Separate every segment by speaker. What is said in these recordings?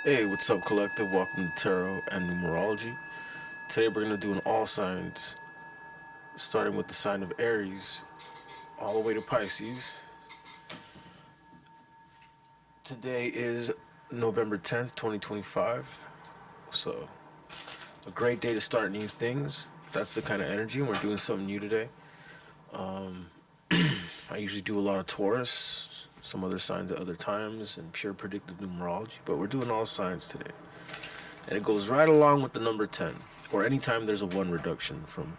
Speaker 1: Hey, what's up, collective? Welcome to Tarot and Numerology. Today we're going to do an all signs, starting with the sign of Aries, all the way to Pisces. Today is November 10th, 2025. So, a great day to start new things. That's the kind of energy, and we're doing something new today. Um, I usually do a lot of Taurus, some other signs at other times, and pure predictive numerology, but we're doing all signs today. And it goes right along with the number 10, or anytime there's a 1 reduction from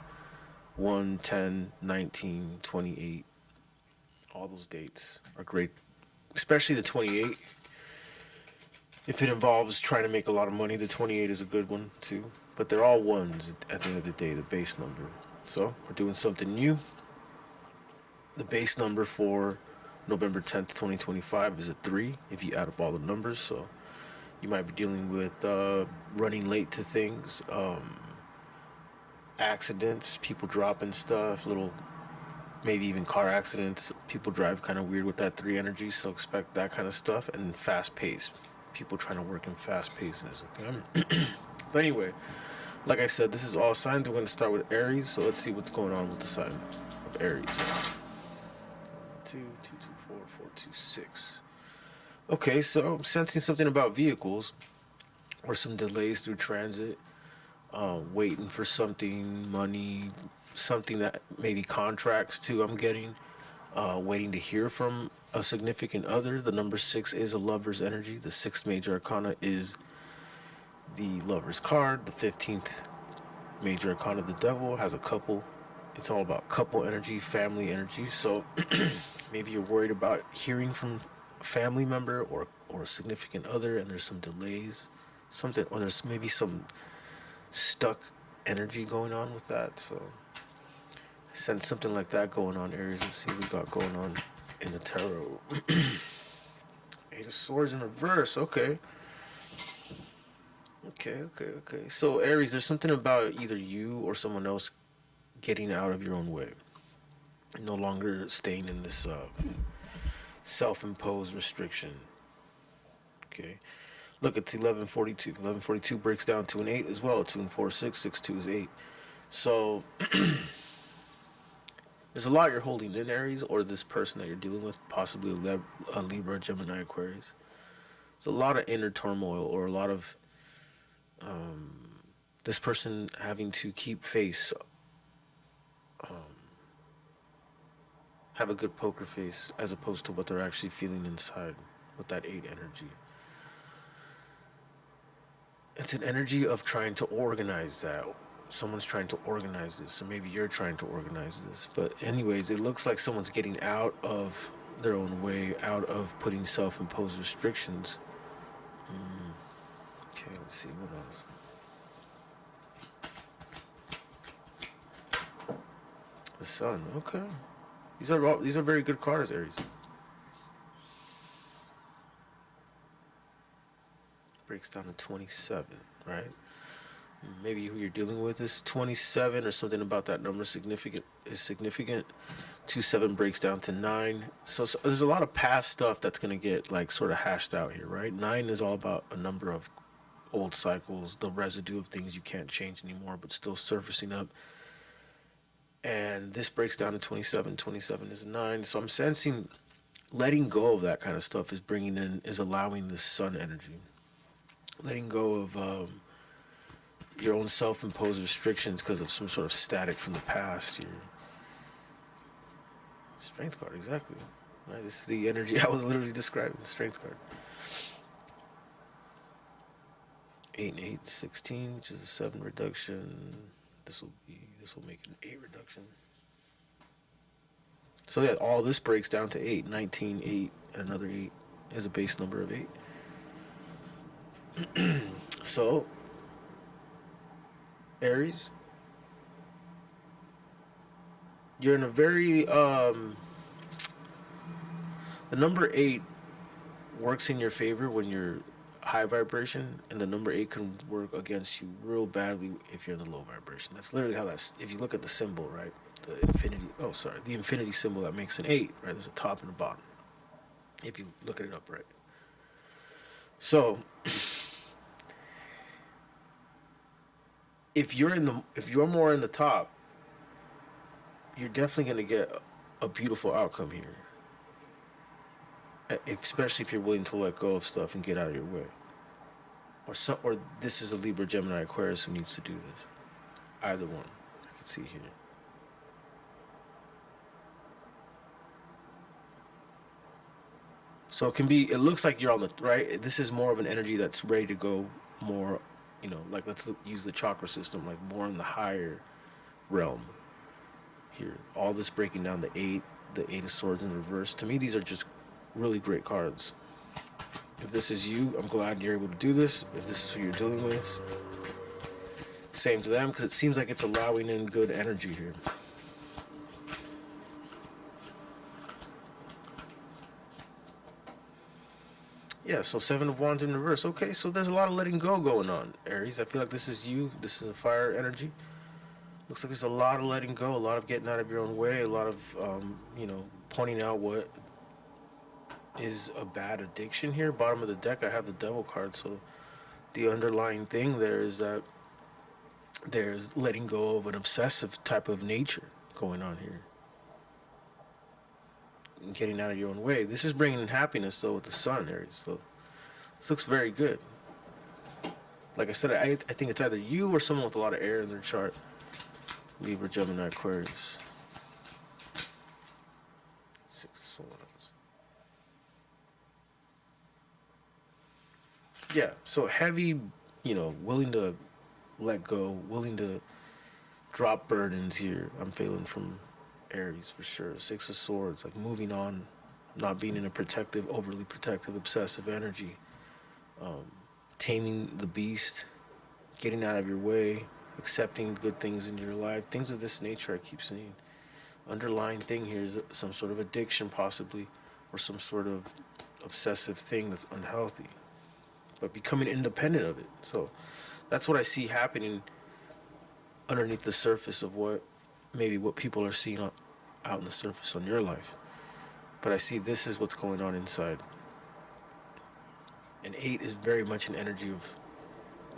Speaker 1: 1, 10, 19, 28. All those dates are great, especially the 28. If it involves trying to make a lot of money, the 28 is a good one too. But they're all ones at the end of the day, the base number. So we're doing something new. The base number for November 10th, 2025 is a 3 if you add up all the numbers. So you might be dealing with running late to things, accidents, people dropping stuff, little maybe even car accidents. People drive kind of weird with that 3 energy, so expect that kind of stuff. And fast pace, people trying to work in fast paces. Okay? But anyway, like I said, this is all signs. We're going to start with Aries, so let's see what's going on with the sign of Aries. 2, 2, 2, 4, 4, 2, 6. Okay, so I'm sensing something about vehicles or some delays through transit, waiting for something, money, something that maybe contracts too. I'm getting waiting to hear from a significant other. The number 6 is a lover's energy. The sixth major arcana is the lover's card. The 15th major arcana, the devil, has a couple. It's all about couple energy, family energy. So maybe you're worried about hearing from a family member or a significant other, and there's some delays, something, or there's maybe some stuck energy going on with that. So I sense something like that going on, Aries. Let's see what we got going on in the tarot. Eight of Swords in reverse. Okay. Okay. So Aries, there's something about either you or someone else getting out of your own way, no longer staying in this self-imposed restriction. Okay. Look, it's 1142. 1142 breaks down to an 8 as well. 2 and 4, 6. 6, 2 is 8. So there's a lot you're holding in, Aries, or this person that you're dealing with, possibly a Libra, Gemini, Aquarius. There's a lot of inner turmoil, or a lot of this person having to keep face, have a good poker face, as opposed to what they're actually feeling inside with that 8 energy. It's an energy of trying to organize that. Someone's trying to organize this, or maybe you're trying to organize this. But anyways, it looks like someone's getting out of their own way, out of putting self-imposed restrictions. Okay, let's see what else. The Sun. Okay, these are very good cards, Aries. Breaks down to 27, right? Maybe who you're dealing with is 27, or something about that number is significant. 2 7 breaks down to 9. So there's a lot of past stuff that's gonna get like sort of hashed out here, right? 9 is all about a number of old cycles, the residue of things you can't change anymore, but still surfacing up. And this breaks down to 27. 27 is a 9. So I'm sensing letting go of that kind of stuff is allowing this Sun energy. Letting go of your own self-imposed restrictions because of some sort of static from the past. Your Strength card, exactly. Right, this is the energy I was literally describing. The Strength card. 8 and 8, 16, which is a 7 reduction. This will make an 8 reduction. So yeah, all this breaks down to 8. 19, 8, and another 8 is a base number of 8. So Aries, you're in a very the number 8 works in your favor when you're high vibration, and the number 8 can work against you real badly if you're in the low vibration. That's literally how that's. If you look at the symbol, right, the infinity symbol that makes an 8, right? There's a top and a bottom. If you look at it upright. So if you're more in the top, you're definitely gonna get a beautiful outcome here. Especially if you're willing to let go of stuff and get out of your way. Or this is a Libra, Gemini, Aquarius who needs to do this. Either one, I can see here. So it can be. It looks like you're on the right. This is more of an energy that's ready to go more. Like let's use the chakra system, like more in the higher realm here. All this breaking down the eight of swords in reverse. To me, these are just really great cards. If this is you, I'm glad you're able to do this. If this is who you're dealing with, same to them, because it seems like it's allowing in good energy here. Yeah, so Seven of Wands in reverse. Okay, so there's a lot of letting go going on, Aries. I feel like this is you. This is a fire energy. Looks like there's a lot of letting go, a lot of getting out of your own way, a lot of, pointing out what is a bad addiction here. Bottom of the deck, I have the Devil card, so the underlying thing there is that there's letting go of an obsessive type of nature going on here. And getting out of your own way. This is bringing in happiness, though, with the Sun, Aries. So this looks very good. Like I said, I think it's either you or someone with a lot of air in their chart. Libra, Gemini, Aquarius. Six of Swords. Yeah, so heavy, willing to let go, willing to drop burdens here. I'm feeling from Aries for sure. Six of Swords, like moving on, not being in a protective, overly protective, obsessive energy. Taming the beast, getting out of your way, accepting good things in your life, things of this nature. I keep seeing. Underlying thing here is some sort of addiction, possibly, or some sort of obsessive thing that's unhealthy, but becoming independent of it. So that's what I see happening underneath the surface of what people are seeing out in the surface on your life. But I see this is what's going on inside. And eight is very much an energy of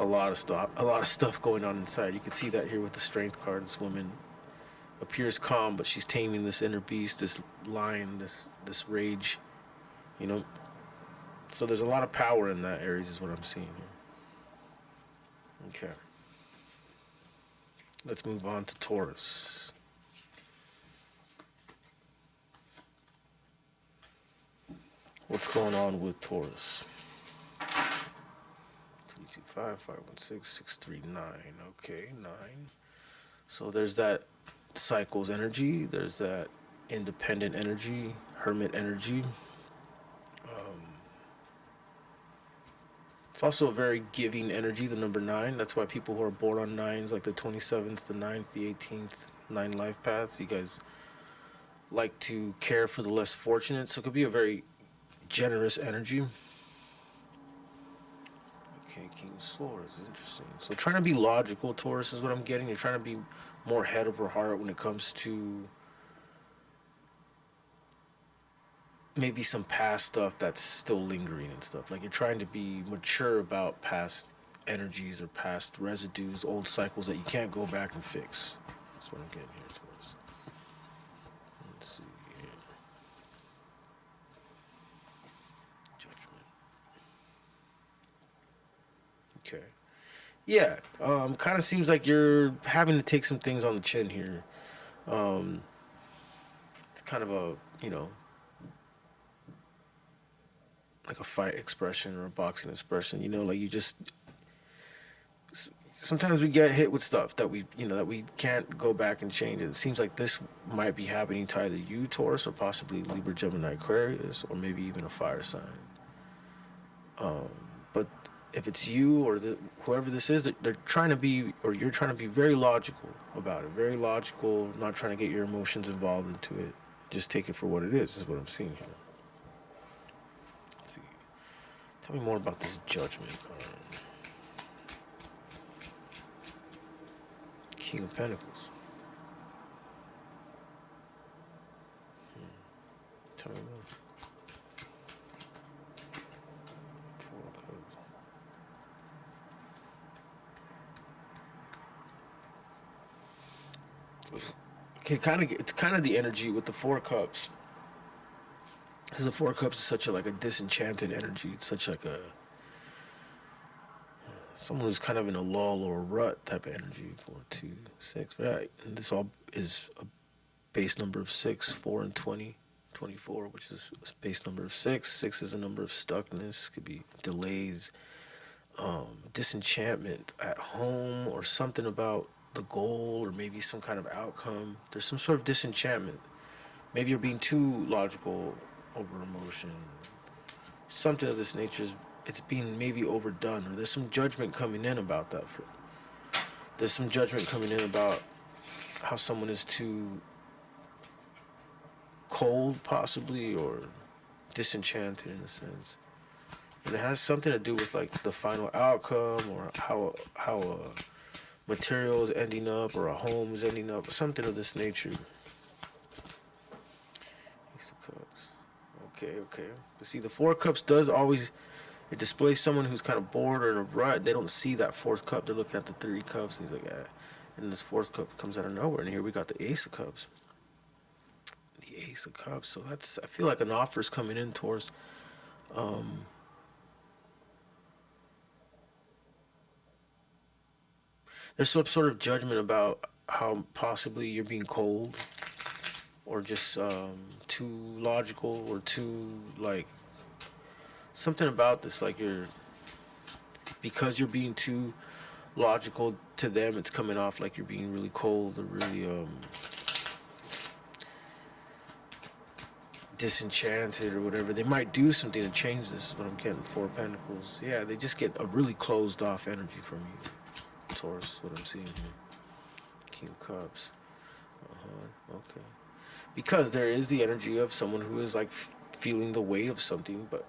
Speaker 1: a lot of stuff going on inside. You can see that here with the Strength card. This woman appears calm, but she's taming this inner beast, this lion, this rage. You know. So there's a lot of power in that, Aries, is what I'm seeing here. Okay. Let's move on to Taurus. What's going on with Taurus? 325 516 639. Okay, 9. So there's that cycles energy. There's that independent energy, hermit energy. It's also a very giving energy, the number 9. That's why people who are born on 9s, like the 27th, the 9th, the 18th, 9 life paths, you guys like to care for the less fortunate. So it could be a very generous energy. Okay, King of Swords, interesting. So trying to be logical, Taurus, is what I'm getting. You're trying to be more head over heart when it comes to maybe some past stuff that's still lingering and stuff. Like you're trying to be mature about past energies or past residues, old cycles that you can't go back and fix. That's what I'm getting here, Taurus. Let's see here. Judgment. Okay. Yeah, kind of seems like you're having to take some things on the chin here. It's kind of a, like a fight expression or a boxing expression, like you just, sometimes we get hit with stuff that we can't go back and change. It seems like this might be happening to either you, Taurus, or possibly Libra, Gemini, Aquarius, or maybe even a fire sign. But if it's you or whoever this is, they're trying to be, or you're trying to be very logical about it. Very logical, not trying to get your emotions involved into it. Just take it for what it is what I'm seeing here. Let's see. Tell me more about this Judgment card. King of Pentacles. Tell me more. Four of Cups. it's kind of the energy with the Four Cups. Because the Four Cups is such a like a disenchanted energy. It's such like a someone who's kind of in a lull or a rut type of energy. 4, 2, 6, right? And this all is a base number of 6, 4, and 20. 24, which is a base number of 6. 6 is a number of stuckness. Could be delays, disenchantment at home, or something about the goal, or maybe some kind of outcome. There's some sort of disenchantment. Maybe you're being too logical over emotion. Something of this nature is it's being maybe overdone, or there's some judgment coming in about that. There's some judgment coming in about how someone is too cold, possibly, or disenchanted in a sense. And it has something to do with like the final outcome, or how a material is ending up, or a home is ending up, something of this nature. Ace of Cups. Okay. But see, the Four of Cups does always it displays someone who's kind of bored or in a rut. They don't see that fourth cup. They're looking at the three cups, and he's like, ah. And this fourth cup comes out of nowhere, and here we got the Ace of Cups. The Ace of Cups. So that's I feel like an offer's coming in towards. There's some sort of judgment about how possibly you're being cold, or just too logical, or too like something about this like you're because you're being too logical to them, it's coming off like you're being really cold or really disenchanted or whatever. They might do something to change this. Is what I'm getting. Four of Pentacles. Yeah, they just get a really closed off energy from you, Taurus. What I'm seeing here. King of Cups. Okay. Because there is the energy of someone who is like feeling the weight of something, but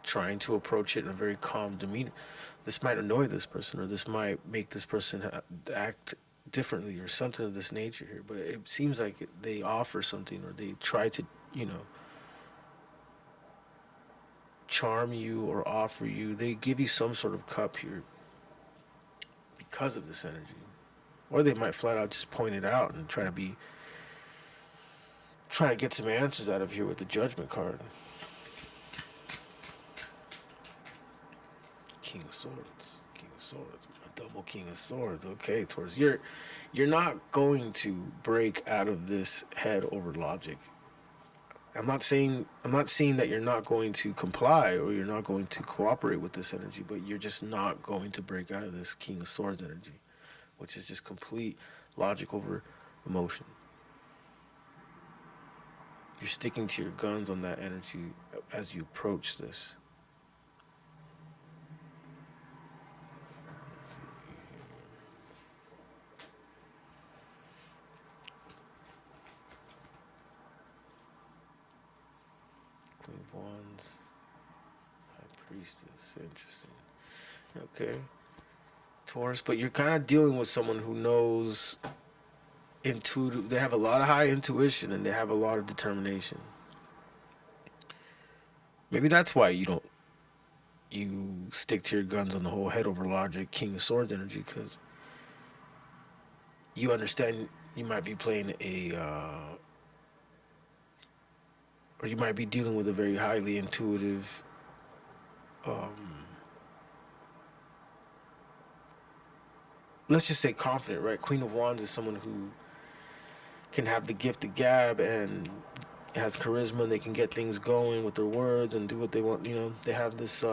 Speaker 1: trying to approach it in a very calm demeanor. This might annoy this person, or this might make this person act differently, or something of this nature here. But it seems like they offer something, or they try to, charm you or offer you. They give you some sort of cup here because of this energy. Or they might flat out just point it out and try to get some answers out of here with the Judgment card. King of Swords. A double King of Swords. Okay, Taurus, you're not going to break out of this head over logic. I'm not seeing that you're not going to comply, or you're not going to cooperate with this energy, but you're just not going to break out of this King of Swords energy, which is just complete logic over emotion. You're sticking to your guns on that energy as you approach this. Queen of Wands, High Priestess, interesting. Okay, Taurus, but you're kind of dealing with someone who knows intuitive. They have a lot of high intuition, and they have a lot of determination. Maybe that's why you stick to your guns on the whole head over logic, King of Swords energy, because you understand you might be playing or you might be dealing with a very highly intuitive, let's just say confident, right? Queen of Wands is someone who can have the gift of gab and has charisma, and they can get things going with their words and do what they want. They have this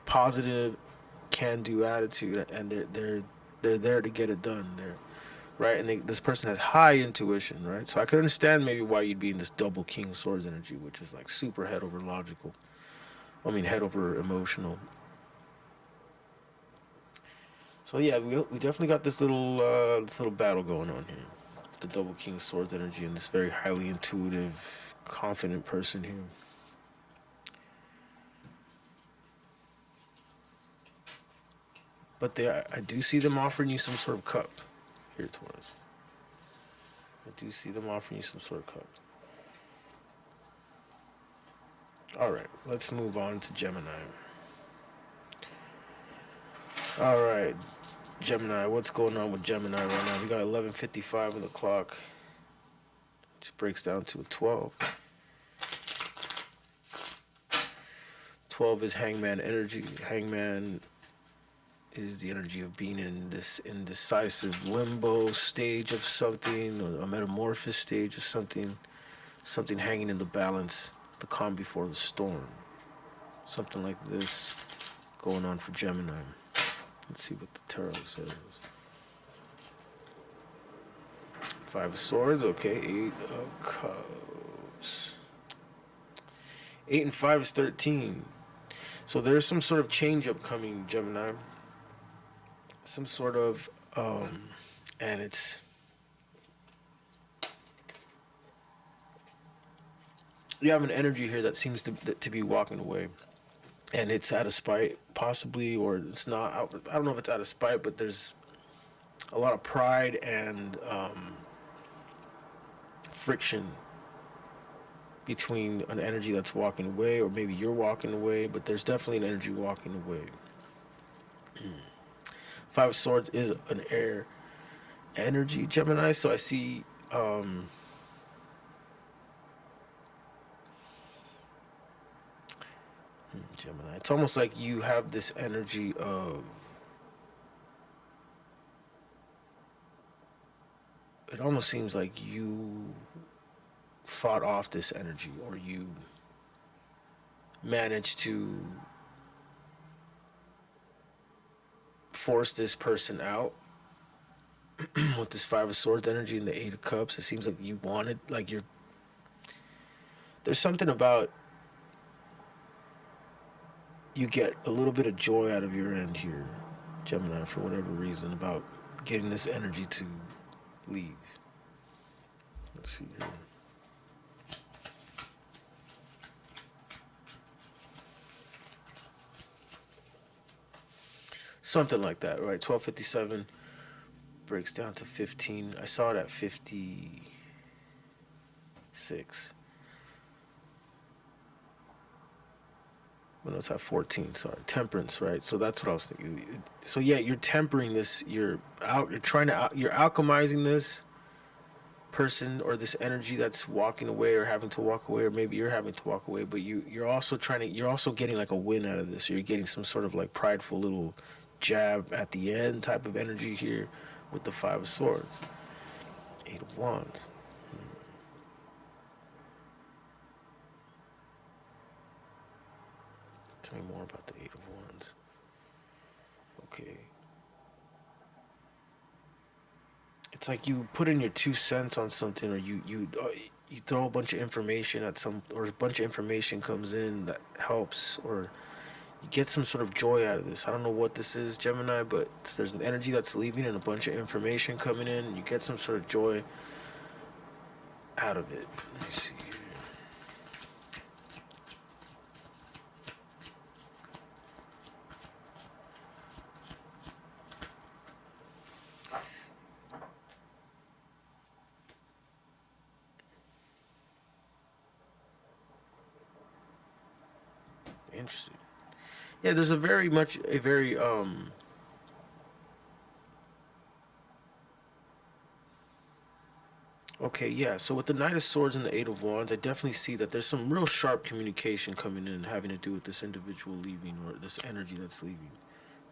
Speaker 1: positive, can-do attitude, and they're there to get it done. Right, and this person has high intuition, right? So I could understand maybe why you'd be in this double King of Swords energy, which is like super head over logical. Head over emotional. So yeah, we definitely got this little battle going on here. The double King of Swords energy and this very highly intuitive, confident person here. But I do see them offering you some sort of cup here, Taurus. I do see them offering you some sort of cup. All right, let's move on to Gemini. All right, Gemini, what's going on with Gemini right now? We got 11:55 on the clock. Just breaks down to a 12. 12 is hangman energy. Hangman is the energy of being in this indecisive limbo stage of something, or a metamorphosis stage of something, something hanging in the balance, the calm before the storm. Something like this going on for Gemini. Let's see what the tarot says. Five of Swords, okay. Eight of Cups. 8 and 5 is 13. So there's some sort of change upcoming, Gemini. Some sort of, and it's, you have an energy here that seems to be walking away. And it's out of spite, possibly, or it's not. I don't know if it's out of spite, but there's a lot of pride and friction between an energy that's walking away, or maybe you're walking away, but there's definitely an energy walking away. Five of Swords is an air energy, Gemini, so I see Gemini. It's almost like you have this energy of, it almost seems like you fought off this energy, or you managed to force this person out with this Five of Swords energy and the Eight of Cups. It seems like you wanted, like you're, there's something about, you get a little bit of joy out of your end here, Gemini, for whatever reason, about getting this energy to leave. Let's see here. Something like that, right? 12:57 breaks down to 15. I saw it at 56. Well, no, it's at 14. Sorry, temperance, right? So that's what I was thinking. So yeah, you're tempering this. You're trying to, you're alchemizing this person, or this energy that's walking away or having to walk away, or maybe you're having to walk away, but you're also trying to, you're also getting like a win out of this. You're getting some sort of like prideful little jab at the end type of energy here with the Five of Swords. Eight of Wands. Tell me more about the Eight of Wands. Okay. It's like you put in your 2 cents on something, or you throw a bunch of information at some, or a bunch of information comes in that helps, or you get some sort of joy out of this. I don't know what this is, Gemini, but there's an energy that's leaving and a bunch of information coming in, and you get some sort of joy out of it. Let me see here. Interesting. Yeah, there's a very much a very okay, yeah. So with the Knight of Swords and the Eight of Wands, I definitely see that there's some real sharp communication coming in, having to do with this individual leaving, or this energy that's leaving.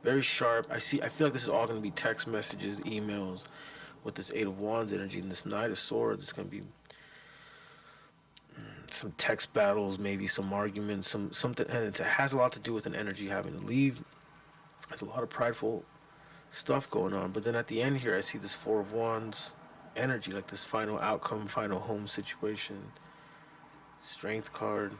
Speaker 1: Very sharp. I feel like this is all going to be text messages, emails, with this Eight of Wands energy and this Knight of Swords. It's going to be some text battles, maybe some arguments, something, and it has a lot to do with an energy having to leave. There's a lot of prideful stuff going on, but then at the end here, I see this Four of Wands energy, like this final outcome, final home situation. Strength card.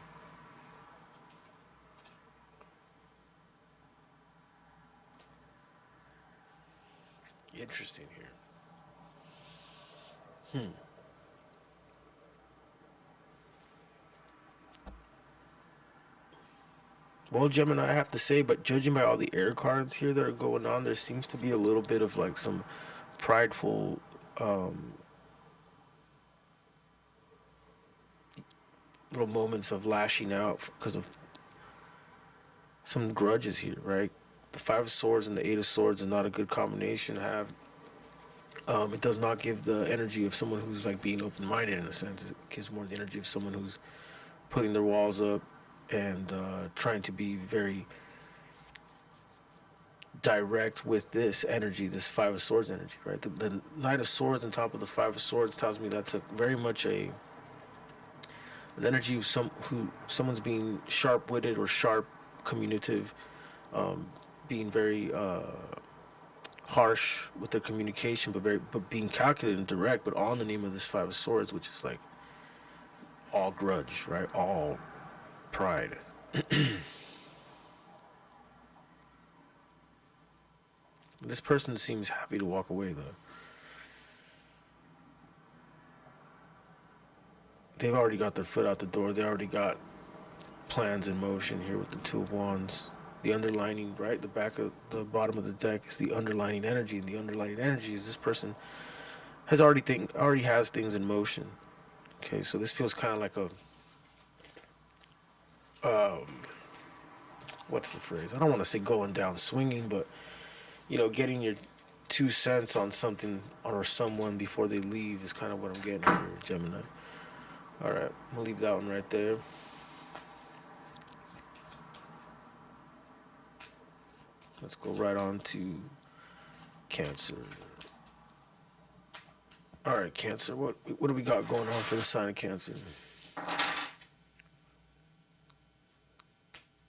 Speaker 1: Interesting here. Well, Gemini, I have to say, but judging by all the air cards here that are going on, there seems to be a little bit of like some prideful, little moments of lashing out because of some grudges here, right? the Five of Swords and the Eight of Swords is not a good combination to have. It does not give the energy of someone who's like being open-minded in a sense. It gives more the energy of someone who's putting their walls up and trying to be very direct with this energy, this Five of Swords energy, right? The Knight of Swords on top of the Five of Swords tells me that's a very much an energy of someone's being sharp-witted or sharp, communicative, being very harsh with their communication, but being calculated and direct, but all in the name of this Five of Swords, which is like all grudge, right? All pride. This person seems happy to walk away, though. They've already got their foot out the door. They already got plans in motion here with the Two of Wands. The underlining, right, the bottom of the deck is the underlining energy, and the underlining energy is this person already has things in motion. Okay, so this feels kind of like what's the phrase? I don't want to say going down swinging, but getting your 2 cents on something or someone before they leave is kind of what I'm getting here, Gemini. All right, I'm gonna leave that one right there. Let's go right on to Cancer. All right, Cancer. What do we got going on for the sign of Cancer?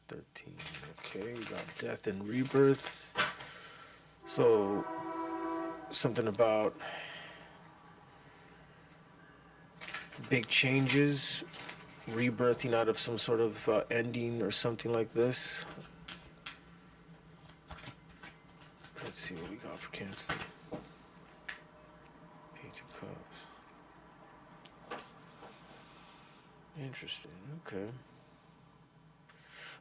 Speaker 1: 13. Okay, we got death and rebirth. So something about big changes, rebirthing out of some sort of ending or something like this. Let's see what we got for Cancer. Page of Cups. Interesting. Okay.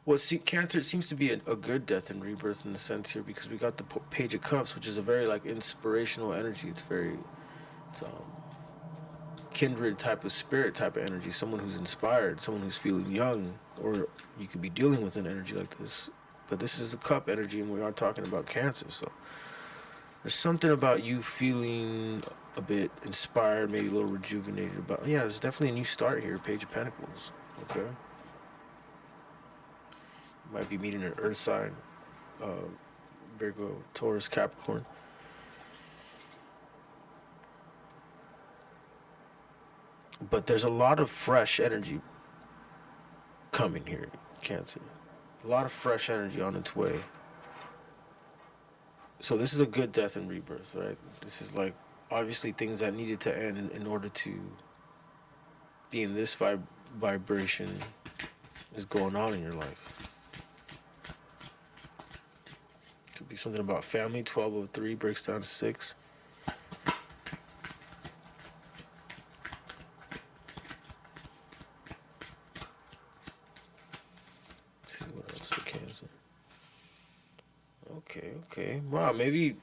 Speaker 1: Well, see, Cancer, it seems to be a good death and rebirth in the sense here, because we got the Page of Cups, which is a very like inspirational energy. It's kindred type of spirit type of energy. Someone who's inspired, someone who's feeling young, or you could be dealing with an energy like this. But this is the Cup energy, and we are talking about Cancer, so there's something about you feeling a bit inspired, maybe a little rejuvenated. But yeah, there's definitely a new start here. Page of Pentacles. Okay. Might be meeting an earth sign, Virgo, Taurus, Capricorn. But there's a lot of fresh energy coming here, Cancer. A lot of fresh energy on its way. So this is a good death and rebirth, right? This is like obviously things that needed to end in order to be in this vibration is going on in your life. Could be something about family. 1203 breaks down to 6. Let's see what else for Cancer. Okay. Wow, maybe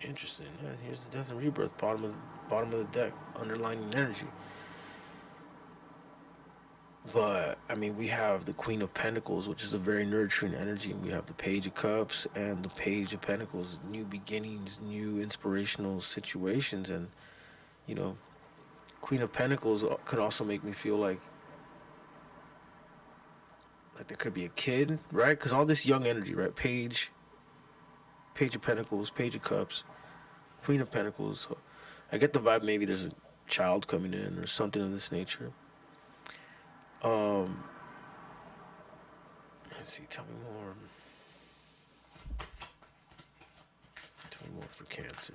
Speaker 1: interesting. Yeah, here's the death and rebirth, bottom of the deck, underlining energy. But I mean, we have the Queen of Pentacles, which is a very nurturing energy, and we have the Page of Cups and the Page of Pentacles, new beginnings, new inspirational situations. And Queen of Pentacles could also make me feel like there could be a kid, right? Because all this young energy, right? Page of Pentacles, Page of Cups, Queen of Pentacles. So I get the vibe maybe there's a child coming in or something of this nature. Let's see, tell me more. Tell me more for Cancer.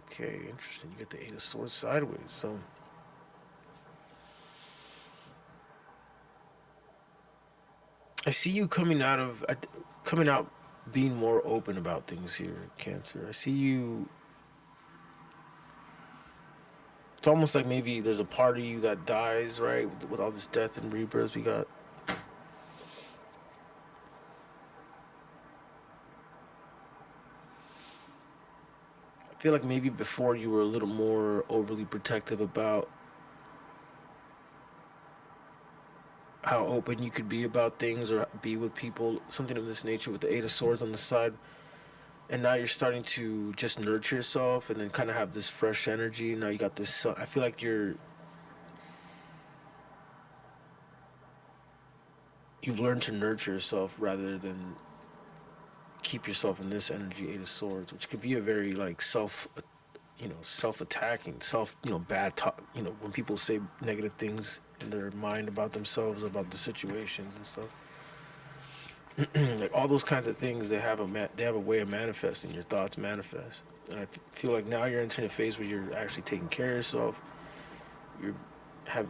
Speaker 1: Okay, interesting. You get the Eight of Swords sideways, so I see you coming out being more open about things here, Cancer. I see you. It's almost like maybe there's a part of you that dies, right? With all this death and rebirth we got. feel like maybe before you were a little more overly protective about how open you could be about things or be with people, something of this nature with the Eight of Swords on the side. And now you're starting to just nurture yourself and then kind of have this fresh energy. Now you got this sun. I feel like you've learned to nurture yourself rather than keep yourself in this energy, Eight of Swords, which could be a very like self-attacking, bad talk. When people say negative things in their mind about themselves, about the situations and stuff. Like all those kinds of things, they have a way of manifesting. Your thoughts manifest, and feel like now you're entering a phase where you're actually taking care of yourself. You're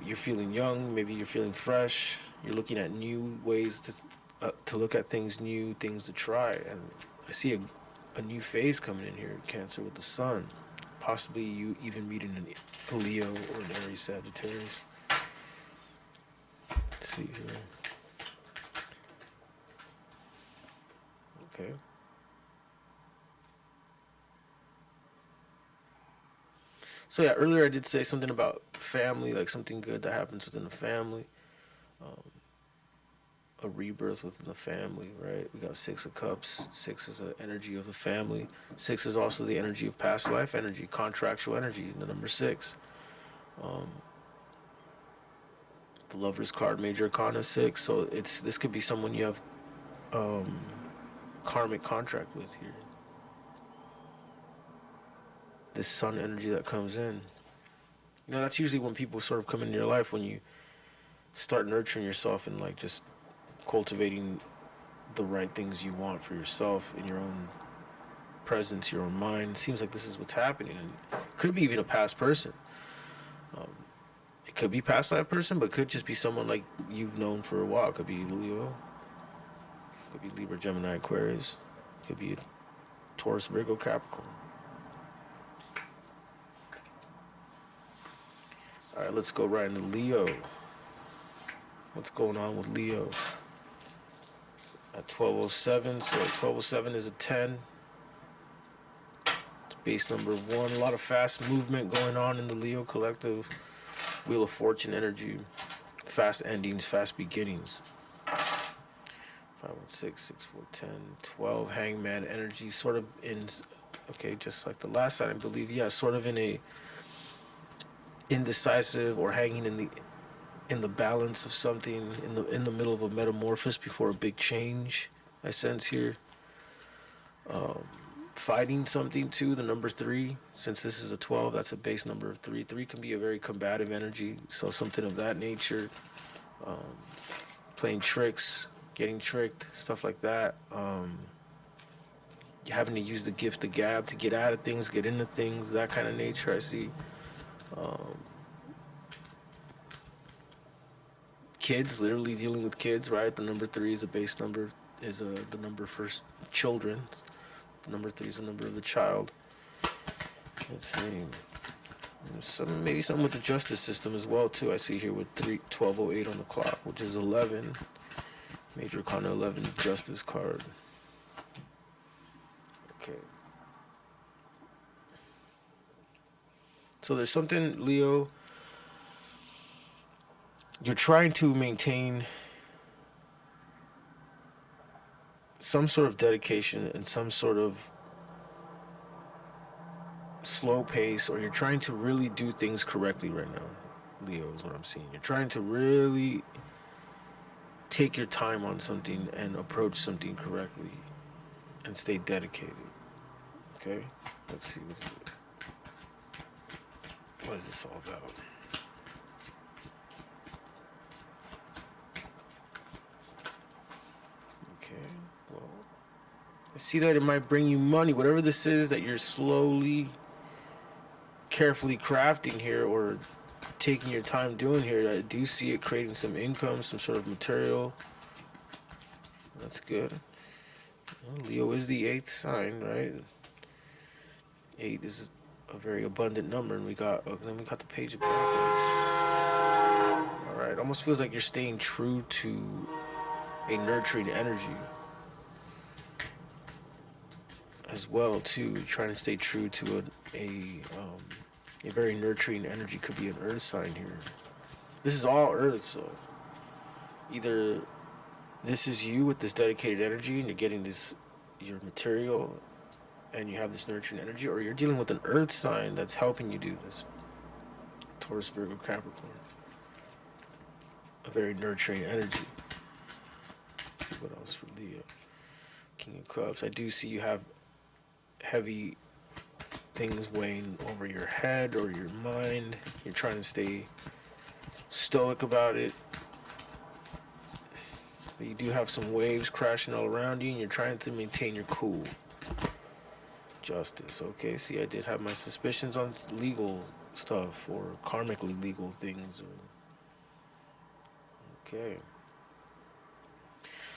Speaker 1: you're feeling young. Maybe you're feeling fresh. You're looking at new ways to look at things, new things to try. And I see a new phase coming in here, Cancer, with the Sun. Possibly you even meeting a Leo or an Aries Sagittarius. Let's see here. Okay. So yeah, earlier I did say something about family, like something good that happens within the family, um, a rebirth within the family, right? We got Six of Cups. Six is the energy of the family. Six is also the energy of past life energy, contractual energy. The number six. Um, the Lover's card, Major Arcana 6. So this could be someone you have um, karmic contract with here. This Sun energy that comes in. That's usually when people sort of come into your life, when you start nurturing yourself and like just cultivating the right things you want for yourself in your own presence, your own mind. It seems like this is what's happening, and it could be even a past person. Um, it could be past life person, but could just be someone like you've known for a while. It could be Leo, could be Libra, Gemini, Aquarius, could be a Taurus, Virgo, Capricorn. All right, let's go right into Leo. What's going on with Leo? At 1207, so 1207 is a 10. It's base number 1. A lot of fast movement going on in the Leo collective. Wheel of Fortune energy. Fast endings, fast beginnings. 516, 6410, 12. Hangman energy, sort of in, okay, just like the last side, I believe. Yeah, sort of in a indecisive or hanging in the balance of something, in the middle of a metamorphosis before a big change. I sense here. Fighting something too. The number 3, since this is a 12, that's a base number of 3. 3 can be a very combative energy, so something of that nature. Playing tricks, getting tricked, stuff like that. Having to use the gift of gab to get out of things, get into things, that kind of nature I see. Kids, literally dealing with kids, right? The number 3 is a base number, is the number for children. The number 3 is the number of the child. Let's see. Maybe something with the justice system as well too. I see here with 1208 on the clock, which is 11. Major Arcana 11 Justice card. Okay. So there's something, Leo, you're trying to maintain some sort of dedication and some sort of slow pace, or you're trying to really do things correctly right now, Leo, is what I'm seeing. You're trying to really take your time on something and approach something correctly and stay dedicated. Okay? Let's see. What is this all about? Okay, well, I see that it might bring you money. Whatever this is that you're slowly, carefully crafting here or taking your time doing here, I do see it creating some income, some sort of material. That's good. Well, Leo is the 8th sign, right? 8 is a very abundant number, and then we got the Page of Pentacles. All right, almost feels like you're staying true to a nurturing energy. as well too. Trying to stay true to a very nurturing energy. Could be an earth sign here. This is all earth, so either this is you with this dedicated energy and you're getting this your material and you have this nurturing energy, or you're dealing with an earth sign that's helping you do this. Taurus, Virgo, Capricorn. A very nurturing energy. Let's see what else for Leo. King of Cups. I do see you have heavy things weighing over your head or your mind. You're trying to stay stoic about it. But you do have some waves crashing all around you and you're trying to maintain your cool. Justice. Okay, see, I did have my suspicions on legal stuff or karmically legal things. Okay.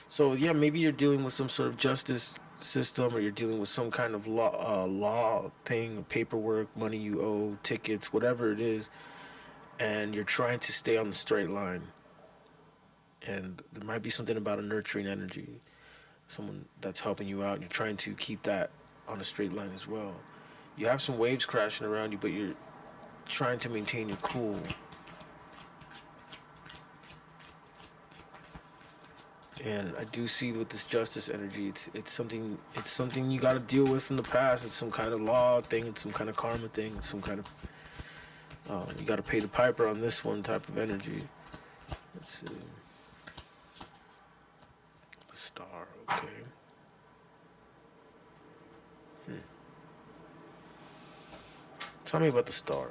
Speaker 1: So yeah, maybe you're dealing with some sort of justice system, or you're dealing with some kind of law thing, paperwork, money you owe, tickets, whatever it is, and you're trying to stay on the straight line. And there might be something about a nurturing energy, someone that's helping you out, and you're trying to keep that on a straight line as well. You have some waves crashing around you, but you're trying to maintain your cool. And I do see with this justice energy, it's something you got to deal with from the past. It's some kind of law thing. It's some kind of karma thing. It's some kind of you got to pay the piper on this one type of energy. Let's see. The star. Okay. Tell me about the star.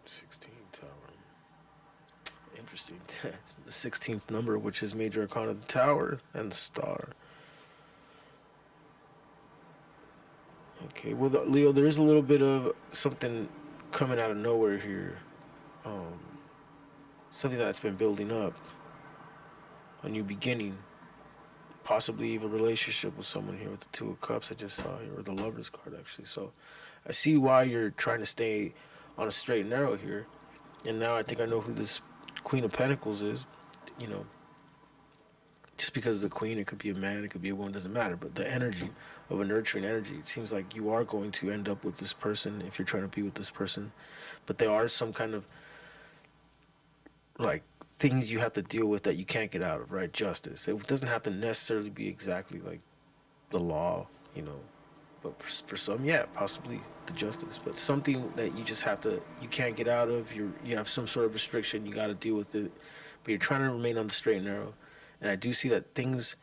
Speaker 1: 16 tower. Interesting. It's the 16th number, which is major arcana of the tower and the star. Okay, well, Leo, there is a little bit of something coming out of nowhere here. Something that's been building up. A new beginning. Possibly even a relationship with someone here with the Two of Cups I just saw here, or the Lover's card, actually. So I see why you're trying to stay on a straight and narrow here. And now I think I know who this Queen of Pentacles is. You know, just because the Queen, it could be a man, it could be a woman, doesn't matter. But the energy of a nurturing energy, it seems like you are going to end up with this person if you're trying to be with this person. But there are some kind of, like, things you have to deal with that you can't get out of, right? Justice. It doesn't have to necessarily be exactly like the law, you know. But for some, yeah, possibly the justice. But something that you just have to, you can't get out of. You have some sort of restriction. You got to deal with it. But you're trying to remain on the straight and narrow. And I do see that things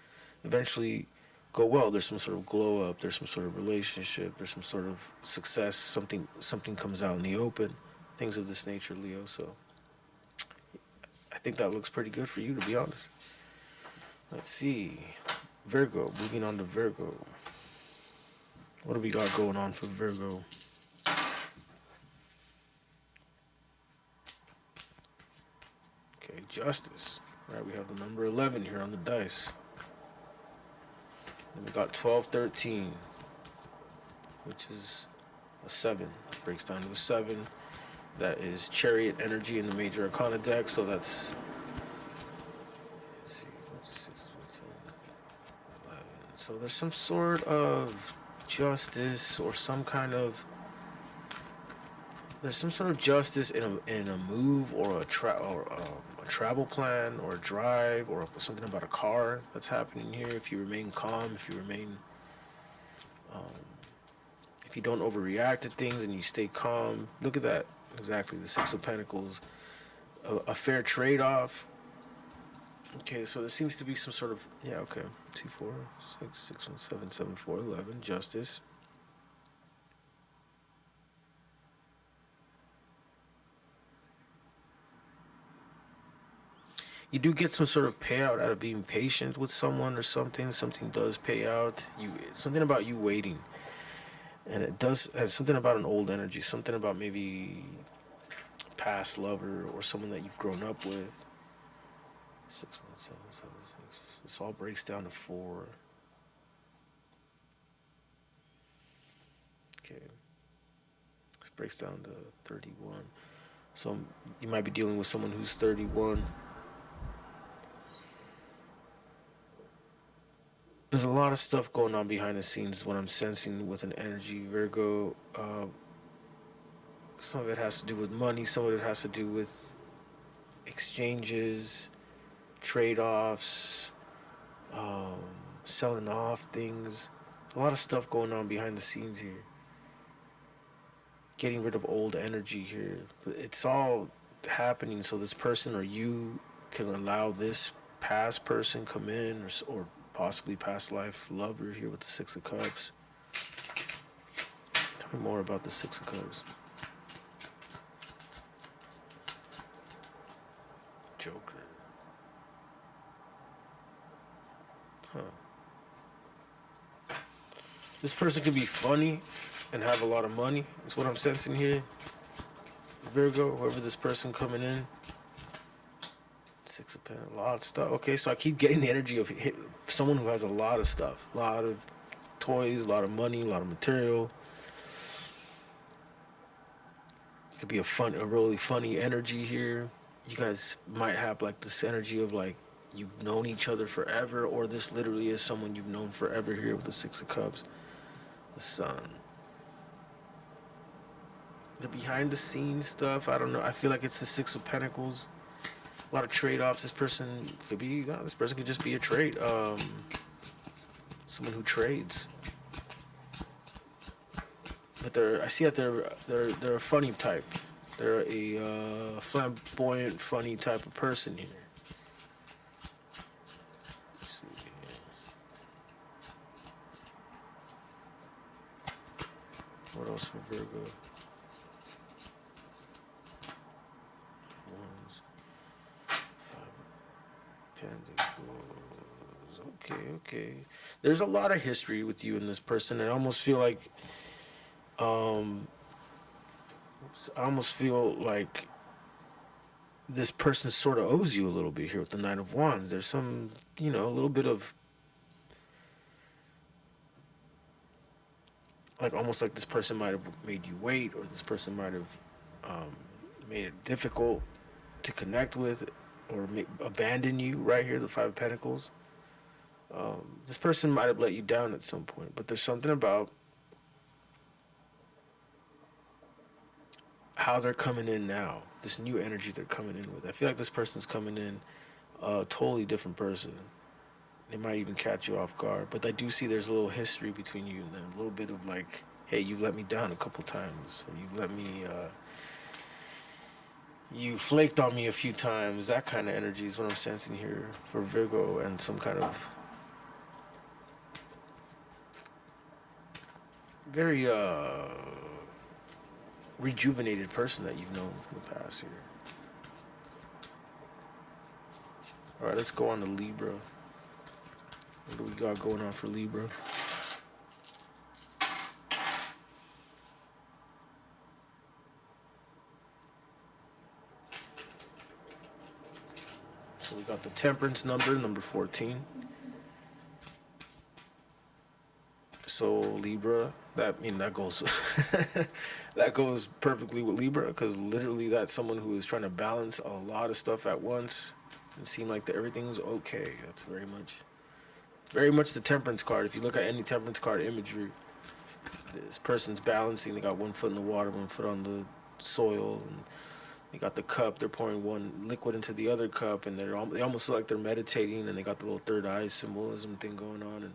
Speaker 1: eventually go well. There's some sort of glow up. There's some sort of relationship. There's some sort of success. Something comes out in the open. Things of this nature, Leo. So I think that looks pretty good for you, to be honest. Let's see. Virgo. Moving on to Virgo. What do we got going on for Virgo? Okay, Justice. Right, we have the number 11 here on the dice. Then we got 12, 13, which is a 7. Breaks down to a 7. That is Chariot energy in the Major Arcana deck, so that's... Let's see, 6, 11. So there's some sort of justice or some kind of... There's some sort of justice in a move or a travel plan or a drive or something about a car that's happening here. If you remain calm, if you don't overreact to things and you stay calm. Look at that. Exactly, the Six of Pentacles. A fair trade-off. Okay, so there seems to be some sort of... Yeah, okay. 2, 4, 6, 6, 1, 7, 7, 4, 11. Justice. You do get some sort of payout out of being patient with someone or something. Something does pay out. Something about you waiting. And it does has something about an old energy. Something about maybe past lover or someone that you've grown up with. 6, 1, 7, 7, 6. This all breaks down to 4. Okay. This breaks down to 31. So you might be dealing with someone who's 31. There's a lot of stuff going on behind the scenes. What I'm sensing with an energy Virgo. Some of it has to do with money. Some of it has to do with exchanges, trade-offs, um, selling off things. There's a lot of stuff going on behind the scenes here. Getting rid of old energy here. But it's all happening so this person or you can allow this past person come in, or possibly past life lover here with the Six of Cups. Tell me more about the Six of Cups. Joker. Huh. This person could be funny and have a lot of money. Is what I'm sensing here. Virgo, whoever this person coming in. Six of Pentacles, a lot of stuff. Okay, so I keep getting the energy of someone who has a lot of stuff, a lot of toys, a lot of money, a lot of material. It could be a really funny energy here. You guys might have like this energy of like you've known each other forever, or this literally is someone you've known forever here with the Six of Cups, the Sun. The behind the scenes stuff, I don't know. I feel like it's the Six of Pentacles. A lot of trade-offs. This person could be. This person could just be a trade. Someone who trades. But I see that they're a funny type. They're a flamboyant, funny type of person here. Let's see. What else for Virgo? Okay. There's a lot of history with you and this person. I almost feel like, this person sort of owes you a little bit here with the Nine of Wands. There's some, a little bit of, like almost like this person might have made you wait, or this person might have made it difficult to connect with, or abandon you right here, the Five of Pentacles. This person might have let you down at some point, but there's something about how they're coming in now, this new energy they're coming in with. I feel like this person's coming in a totally different person. They might even catch you off guard, but I do see there's a little history between you and them, a little bit of like, hey, you let me down a couple times, or you flaked on me a few times. That kind of energy is what I'm sensing here for Virgo, and some kind of very rejuvenated person that you've known from the past here. All right, let's go on to Libra. What do we got going on for Libra? So we got the Temperance number 14. So Libra, that goes that goes perfectly with Libra, because literally that's someone who is trying to balance a lot of stuff at once and seem like everything's okay. That's very much the Temperance card. If you look at any Temperance card imagery, this person's balancing. They got one foot in the water, one foot on the soil, and they got the cup. They're pouring one liquid into the other cup, and they almost look like they're meditating, and they got the little third eye symbolism thing going on. And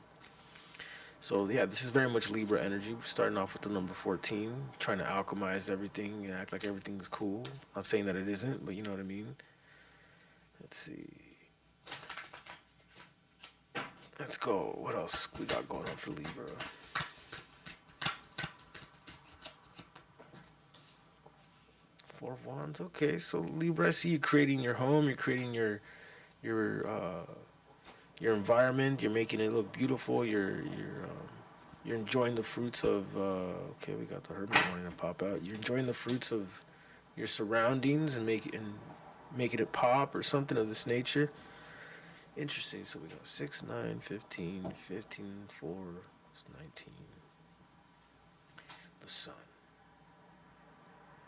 Speaker 1: so yeah, this is very much Libra energy. We're starting off with the number 14, trying to alchemize everything and act like everything's cool. Not saying that it isn't, but you know what I mean. Let's see. Let's go. What else we got going on for Libra? Four of Wands. Okay, so Libra, I see you creating your home. You're creating your environment. You're making it look beautiful. You're enjoying the fruits of. Okay, we got the Hermit wanting to pop out. You're enjoying the fruits of your surroundings and making it pop or something of this nature. Interesting. So we got 6, 9, 15, 15, 4, 19. The Sun.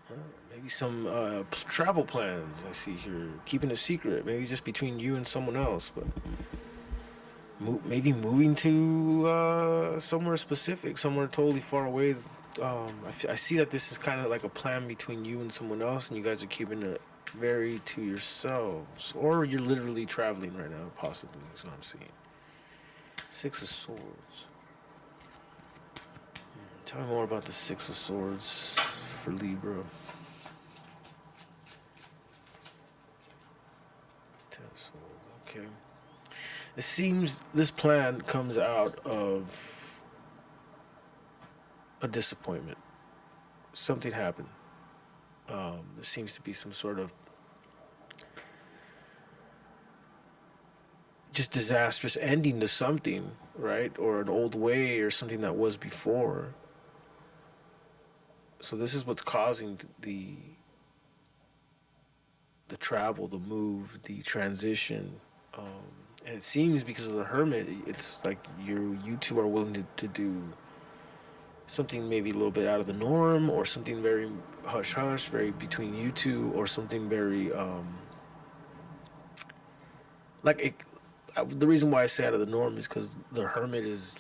Speaker 1: Huh? Maybe some travel plans I see here. Keeping a secret. Maybe just between you and someone else. But maybe moving to somewhere specific, somewhere totally far away. I see that this is kind of like a plan between you and someone else, and you guys are keeping it very to yourselves, or you're literally traveling right now, possibly. That's what I'm seeing. Six of Swords. Tell me more about the Six of Swords for Libra. Ten of Swords. Okay. It seems this plan comes out of a disappointment. Something happened. There seems to be some sort of just disastrous ending to something, right? Or an old way or something that was before. So this is what's causing the travel, the move, the transition. And it seems because of the Hermit, it's like you two are willing to do something maybe a little bit out of the norm, or something very hush hush, very between you two, or something very like it. The reason why I say out of the norm is because the Hermit is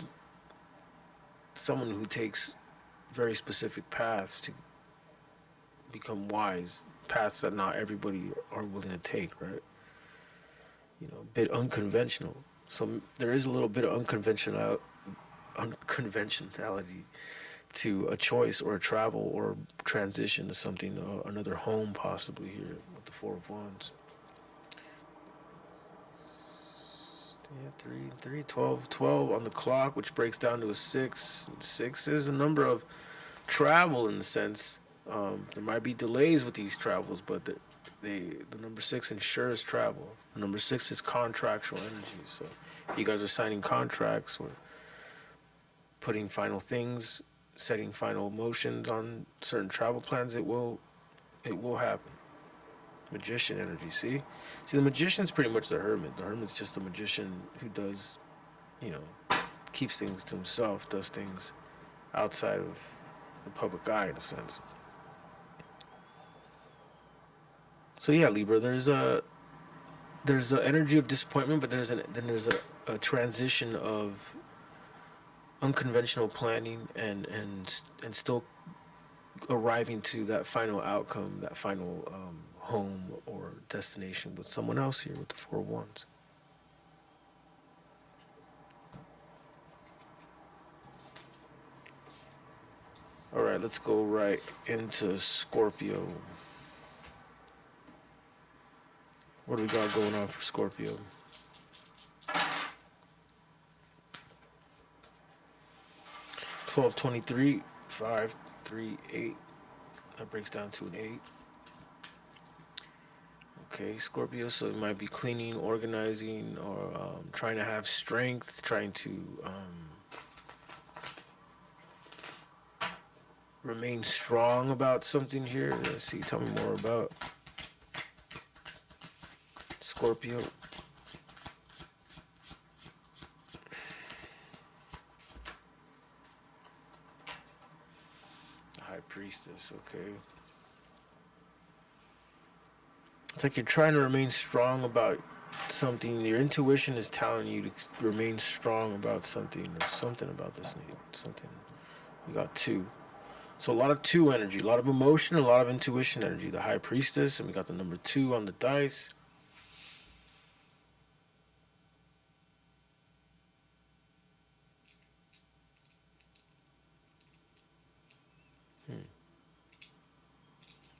Speaker 1: someone who takes very specific paths to become wise, paths that not everybody are willing to take, right? You know, a bit unconventional. So there is a little bit of unconventionality to a choice or a travel or transition to something, another home possibly here with the Four of Wands. Yeah, 12 on the clock, which breaks down to a 6. 6 is a number of travel in the sense. There might be delays with these travels, but the number 6 ensures travel. The number 6 is contractual energy. So if you guys are signing contracts or putting final things, setting final motions on certain travel plans, it will happen. Magician energy, see the magician's pretty much the Hermit. The Hermit's just a magician who does, you know, keeps things to himself, does things outside of the public eye in a sense. So yeah, Libra, there's a energy of disappointment, but there's a transition of unconventional planning and still arriving to that final outcome, that final home or destination with someone else here with the Four of Wands. All right, let's go right into Scorpio. What do we got going on for Scorpio? 1223, 538. That breaks down to an 8. Okay, Scorpio, so it might be cleaning, organizing, or trying to have strength, trying to remain strong about something here. Let's see, tell me more about Scorpio. High Priestess, okay. It's like you're trying to remain strong about something. Your intuition is telling you to remain strong about something, or something about this need. Something. You got 2. So a lot of 2 energy, a lot of emotion, a lot of intuition energy. The High Priestess, and we got the number 2 on the dice.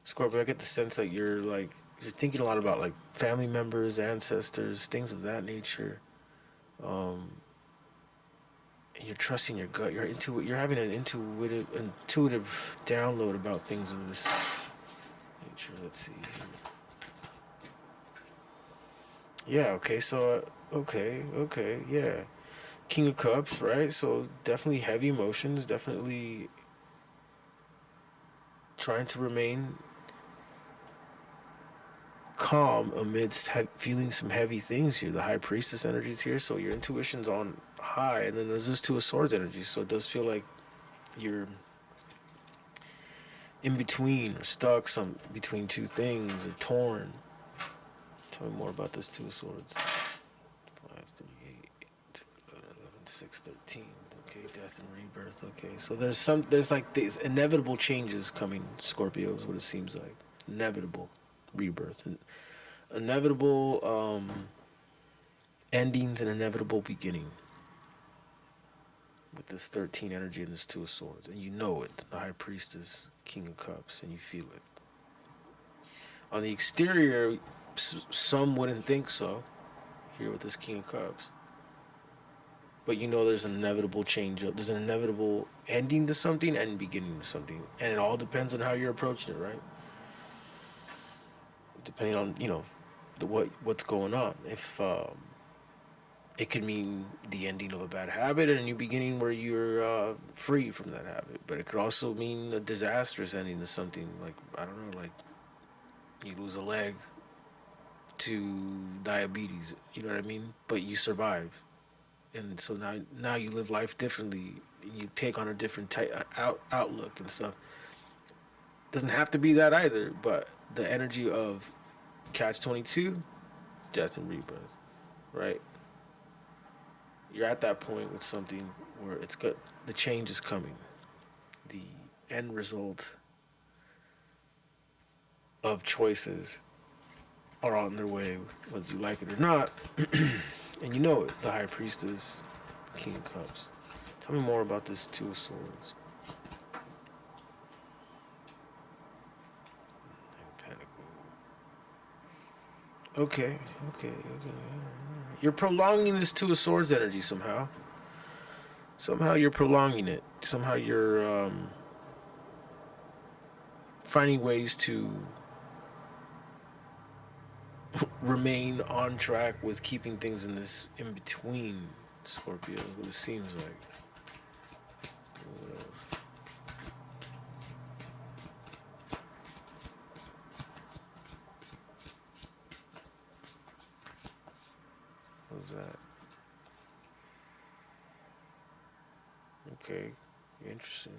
Speaker 1: Scorpio, I get the sense that you're thinking a lot about like family members, ancestors, things of that nature. And you're trusting your gut. You're having an intuitive download about things of this nature. Let's see. Yeah. Okay. So. Okay. Yeah. King of Cups, right? So definitely heavy emotions. Definitely trying to remain calm amidst feeling some heavy things here. The High Priestess energy is here, so your intuition's on high, and then there's this Two of Swords energy, so it does feel like you're in between or stuck between 2 things or torn. Tell me more about this Two of Swords. 538. 613. Okay, death and rebirth. Okay, so there's like these inevitable changes coming, Scorpio is what it seems like. Inevitable rebirth and inevitable endings and inevitable beginning with this 13 energy and this Two of Swords. And you know it. The High Priestess, King of Cups, and you feel it. On the exterior, some wouldn't think so, here with this King of Cups. But you know there's an inevitable change up. There's an inevitable ending to something and beginning to something. And it all depends on how you're approaching it, right? Depending on, what's going on. If it could mean the ending of a bad habit and a new beginning where you're free from that habit. But it could also mean a disastrous ending to something, like, I don't know, like you lose a leg to diabetes, you know what I mean? But you survive. And so now you live life differently. You take on a different outlook and stuff. Doesn't have to be that either, but the energy of Catch 22, death and rebirth, right? You're at that point with something where it's good. The change is coming. The end result of choices are on their way, whether you like it or not. And you know it. The High Priestess, King of Cups. Tell me more about this Two of Swords. Okay. You're prolonging this Two of Swords energy somehow. Somehow you're prolonging it. Somehow you're finding ways to remain on track with keeping things in this in between, Scorpio, is what it seems like. What else? What was that? Okay, interesting.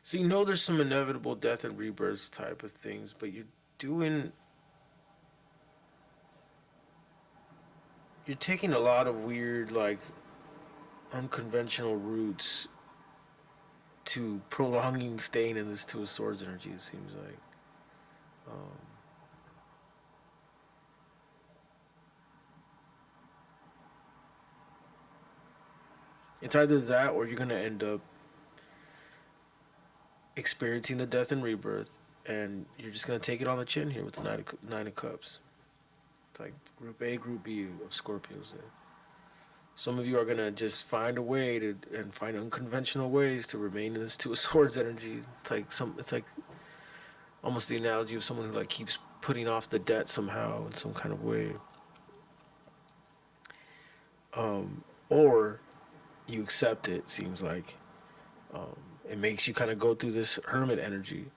Speaker 1: So you know there's some inevitable death and rebirth type of things, but doing you're taking a lot of weird, like, unconventional routes to prolonging staying in this Two of Swords energy, it seems like. Um, it's either that or you're going to end up experiencing the death and rebirth, and you're just going to take it on the chin here with the Nine of Cups. It's like Group A, Group B of Scorpios there. Some of you are going to just find a way to, and find unconventional ways to remain in this Two of Swords energy. It's like almost the analogy of someone who, like, keeps putting off the debt somehow in some kind of way. Or you accept it, seems like. It makes you kind of go through this hermit energy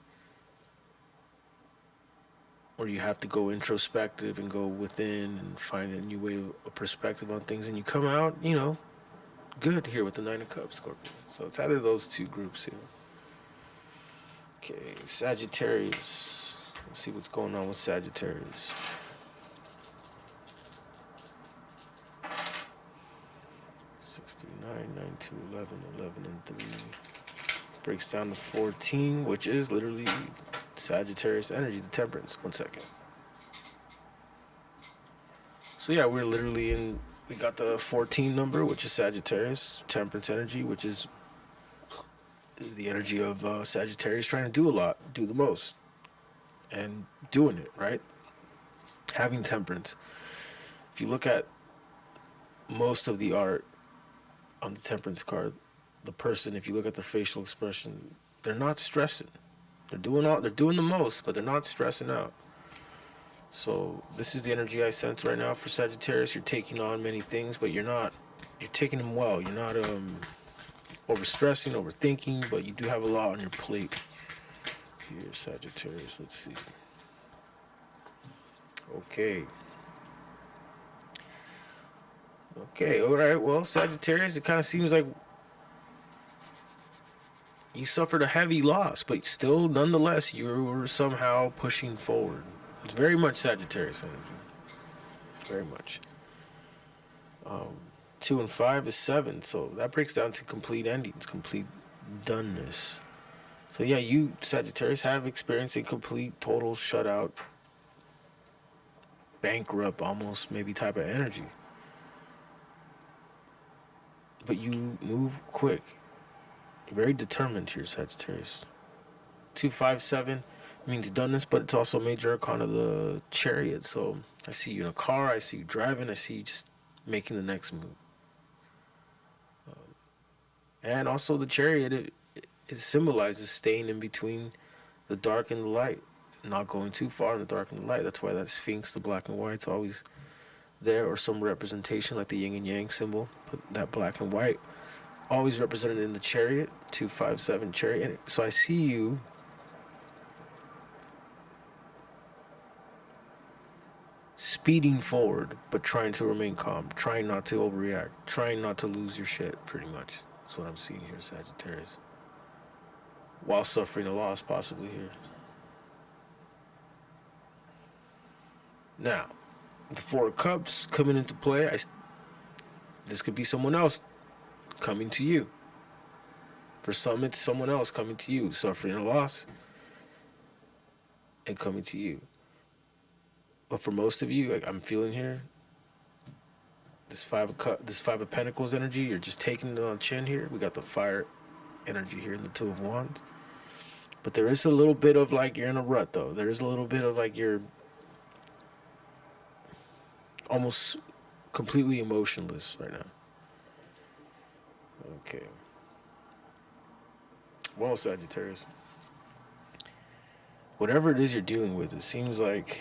Speaker 1: where you have to go introspective and go within and find a new way of perspective on things, and you come out, good here with the Nine of Cups, Scorpio. So it's either those two groups here. Okay, Sagittarius. Let's see what's going on with Sagittarius. Nine, 9, 2, 11, 11, and 3. Breaks down to 14, which is literally Sagittarius energy, the Temperance. 1 second. So yeah, we're literally we got the 14 number, which is Sagittarius, Temperance energy, which is the energy of Sagittarius trying to do a lot, do the most, and doing it, right? Having Temperance. If you look at most of the art on the Temperance card, the person, if you look at their facial expression, they're not stressing. They're doing the most, but they're not stressing out. So this is the energy I sense right now for Sagittarius. You're taking on many things, but you're taking them well. You're not overstressing, overthinking, but you do have a lot on your plate here, Sagittarius. Let's see. Okay, all right. Well, Sagittarius, it kind of seems like you suffered a heavy loss, but still, nonetheless, you were somehow pushing forward. It's very much Sagittarius energy. Very much. Um, 2 and 5 is 7, so that breaks down to complete endings, complete doneness. So yeah, you Sagittarius have experiencing complete, total shutout, bankrupt, almost maybe type of energy. But you move quick, very determined here, Sagittarius. 257 means doneness, but it's also major arcana of the Chariot. So I see you in a car, I see you driving, I see you just making the next move. And also the Chariot, it symbolizes staying in between the dark and the light, not going too far in the dark and the light. That's why that Sphinx, the black and white's always there, or some representation like the yin and yang symbol. But that black and white always represented in the Chariot, 257 Chariot. And so I see you speeding forward, but trying to remain calm, trying not to overreact, trying not to lose your shit, pretty much. That's what I'm seeing here, Sagittarius. While suffering a loss, possibly here. Now, the Four of Cups coming into play, this could be someone else coming to you. For some, it's someone else coming to you, suffering a loss and coming to you. But for most of you, like I'm feeling here, this Five of Pentacles energy, you're just taking it on the chin here. We got the fire energy here in the Two of Wands. But there is a little bit of like you're in a rut, though. There is a little bit of like you're almost completely emotionless right now. Okay. Well, Sagittarius, whatever it is you're dealing with, it seems like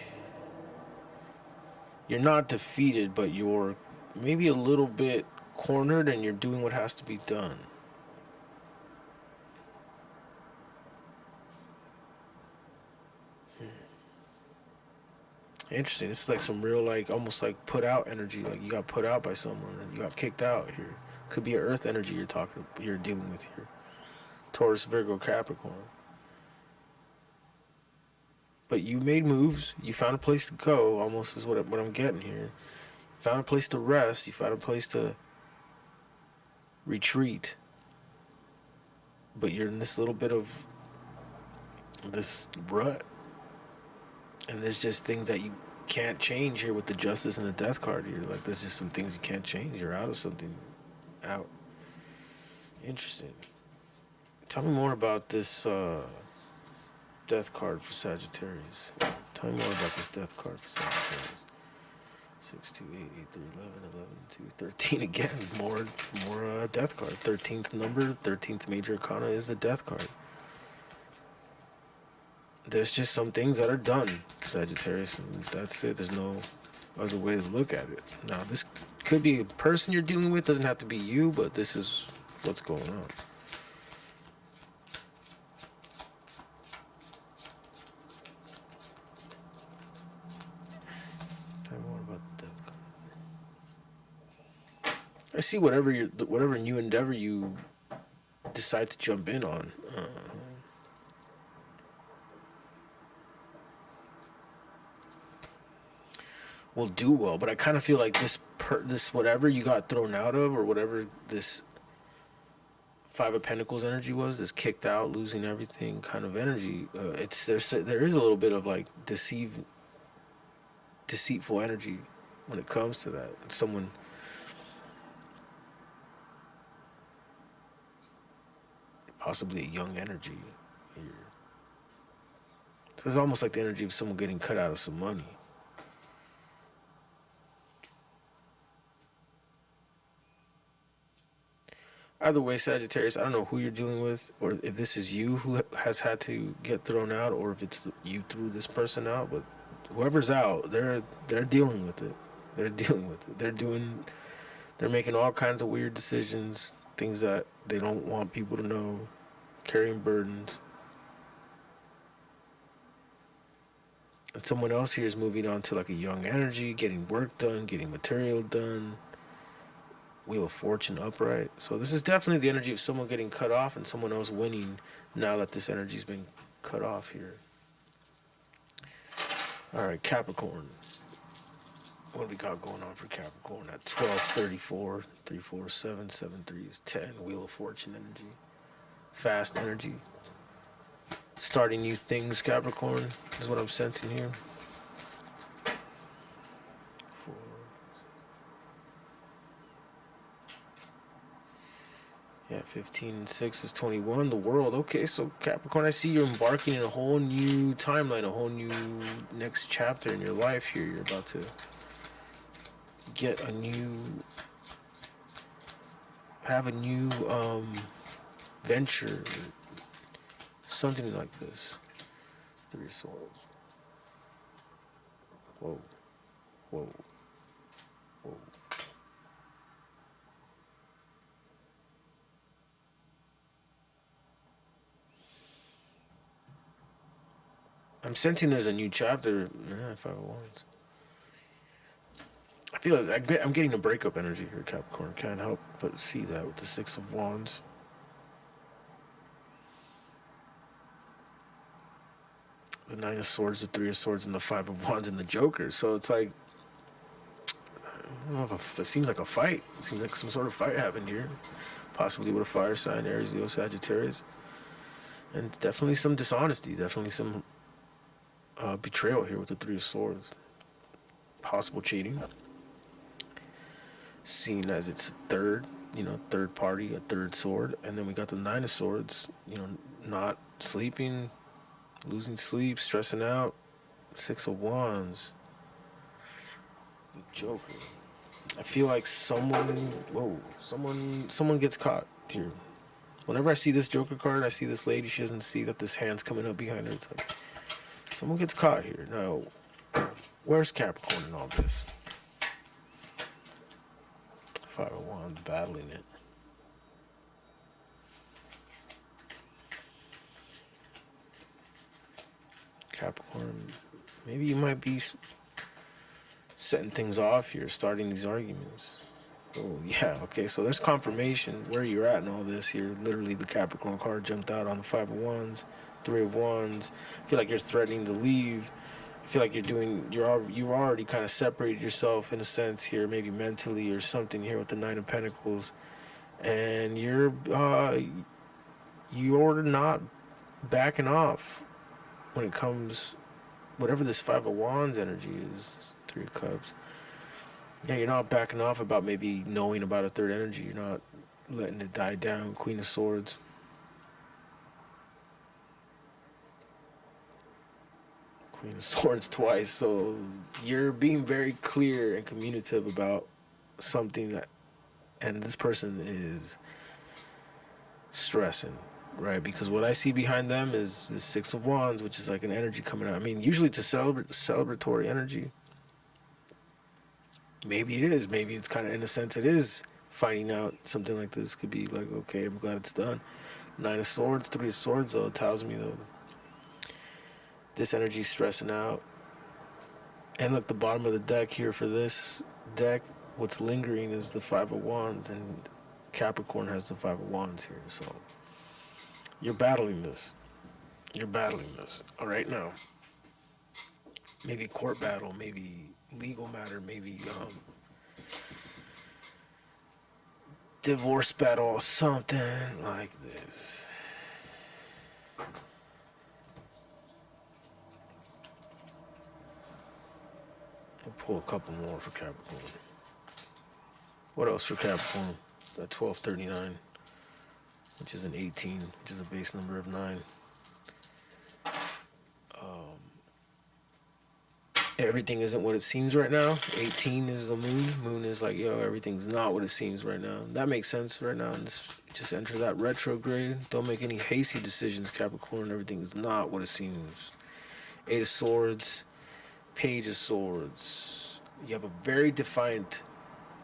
Speaker 1: you're not defeated, but you're maybe a little bit cornered and you're doing what has to be done. Interesting. This is like some real, like, almost like put out energy. Like you got put out by someone and you got kicked out here. Could be an earth energy you're dealing with here. Taurus, Virgo, Capricorn. But you made moves. You found a place to go. Almost is what I'm getting here. You found a place to rest. You found a place to retreat. But you're in this little bit of this rut. And there's just things that you can't change here with the Justice and the Death card here. Like there's just some things you can't change. You're out of something. Out. Interesting. Tell me more about this Death card for Sagittarius. Tell me more about this Death card for Sagittarius. 6, 2, 8, 8, 3, 11, 11, 2, 13 again. More Death card. 13th number, 13th major arcana is the Death card. There's just some things that are done, Sagittarius, and that's it. There's no other way to look at it. Now, this could be a person you're dealing with. Doesn't have to be you, but this is what's going on. Tell me more about the Death card. I see whatever new endeavor you decide to jump in on. Will do well, but I kind of feel like this whatever you got thrown out of, or whatever this Five of Pentacles energy was, this kicked out, losing everything kind of energy. There is a little bit of like deceitful energy when it comes to that. Someone, possibly a young energy here. So it's almost like the energy of someone getting cut out of some money. Either way, Sagittarius, I don't know who you're dealing with, or if this is you who has had to get thrown out, or if it's you threw this person out. But whoever's out, they're dealing with it. They're dealing with it. They're making all kinds of weird decisions, things that they don't want people to know, carrying burdens. And someone else here is moving on to like a young energy, getting work done, getting material done. Wheel of Fortune upright. So this is definitely the energy of someone getting cut off and someone else winning now that this energy's been cut off here. All right, Capricorn. What do we got going on for Capricorn at 12:34? 347, 73 is 10. Wheel of Fortune energy. Fast energy. Starting new things, Capricorn, is what I'm sensing here. 4. Yeah, 15 and 6 is 21. The world. Okay, so Capricorn, I see you're embarking in a whole new timeline, a whole new next chapter in your life here. You're about to get a new, have a new venture, something like this. 3 of Swords. Whoa, whoa, whoa. I'm sensing there's a new chapter. 5 of Wands. I feel like I'm getting a breakup energy here, Capricorn. Can't help but see that with the 6 of Wands. The 9 of Swords, the 3 of Swords, and the 5 of Wands, and the Joker. So it's like, I don't know if it seems like a fight. It seems like some sort of fight happened here. Possibly with a fire sign, Aries, Leo, Sagittarius. And definitely some dishonesty. Definitely some betrayal here with the 3 of Swords. Possible cheating. Seen as it's a third, third party, a third sword. And then we got the 9 of Swords, not sleeping, losing sleep, stressing out. 6 of Wands. The Joker. I feel like someone gets caught here. Whenever I see this Joker card, I see this lady, she doesn't see that this hand's coming up behind her. It's like, someone gets caught here. Now, where's Capricorn in all this? 5 of Wands, battling it. Capricorn, maybe you might be setting things off here, starting these arguments. Oh, yeah, okay, so there's confirmation where you're at in all this here. Literally, the Capricorn card jumped out on the 5 of Wands, 3 of Wands. I feel like you're threatening to leave. I feel like you've already kind of separated yourself in a sense here, maybe mentally or something here with the 9 of Pentacles. And you're not backing off when it comes, whatever this 5 of Wands energy is, 3 of Cups. Yeah, you're not backing off about maybe knowing about a third energy. You're not letting it die down. Queen of Swords. Queen of Swords twice. So you're being very clear and communicative about something that, and this person is stressing, right? Because what I see behind them is the 6 of Wands, which is like an energy coming out. I mean, usually it's a celebratory energy. Maybe it is. Maybe it's kind of, in a sense, it is finding out something like this. Could be like, okay, I'm glad it's done. 9 of Swords, 3 of Swords, though, it tells me, though, this energy's stressing out. And look, the bottom of the deck here for this deck, what's lingering is the 5 of Wands, and Capricorn has the 5 of Wands here. So you're battling this. You're battling this. All right, now. Maybe court battle, maybe legal matter, maybe divorce battle, something like this. I'll pull a couple more for Capricorn. What else for Capricorn? At 1239, which is an 18, which is a base number of 9. Everything isn't what it seems right now. 18 is the moon. Moon is like, yo, everything's not what it seems right now. That makes sense right now. And just enter that retrograde. Don't make any hasty decisions, Capricorn. Everything is not what it seems. 8 of Swords, Page of Swords. You have a very defiant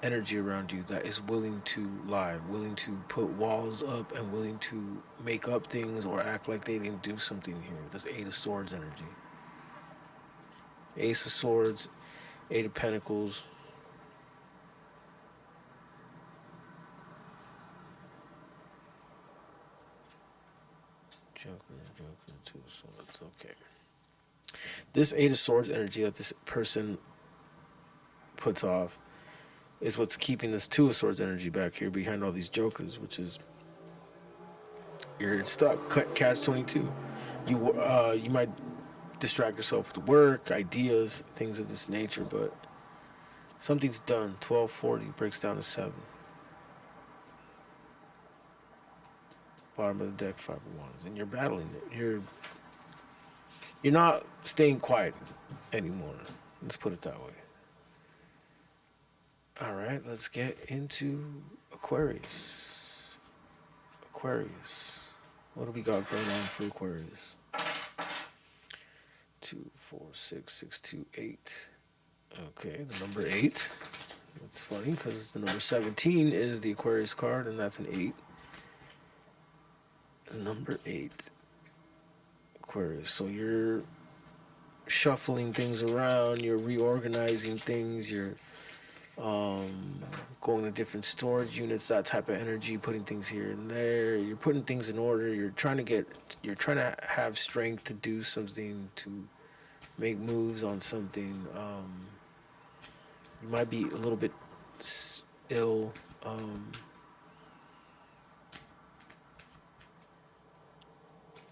Speaker 1: energy around you that is willing to lie, willing to put walls up, and willing to make up things or act like they didn't do something here. That's 8 of Swords energy. Ace of Swords, 8 of Pentacles. Joker, 2 of Swords. Okay. This 8 of Swords energy that this person puts off is what's keeping this Two of Swords energy back here behind all these jokers, which is you're stuck, catch 22. You might distract yourself with work, ideas, things of this nature, but something's done. 1240 breaks down to 7. Bottom of the deck, 5 of Wands, and you're battling it. You're not staying quiet anymore. Let's put it that way. All right, let's get into Aquarius. Aquarius. What do we got going on for Aquarius? 2, 4, 6, 6, 2, 8. Okay, the number 8. It's funny because the number 17 is the Aquarius card, and that's an 8. Number 8. Aquarius. So you're shuffling things around, you're reorganizing things, you're going to different storage units, that type of energy, putting things here and there. You're putting things in order. You're trying to have strength to do something, to make moves on something. You might be a little bit ill.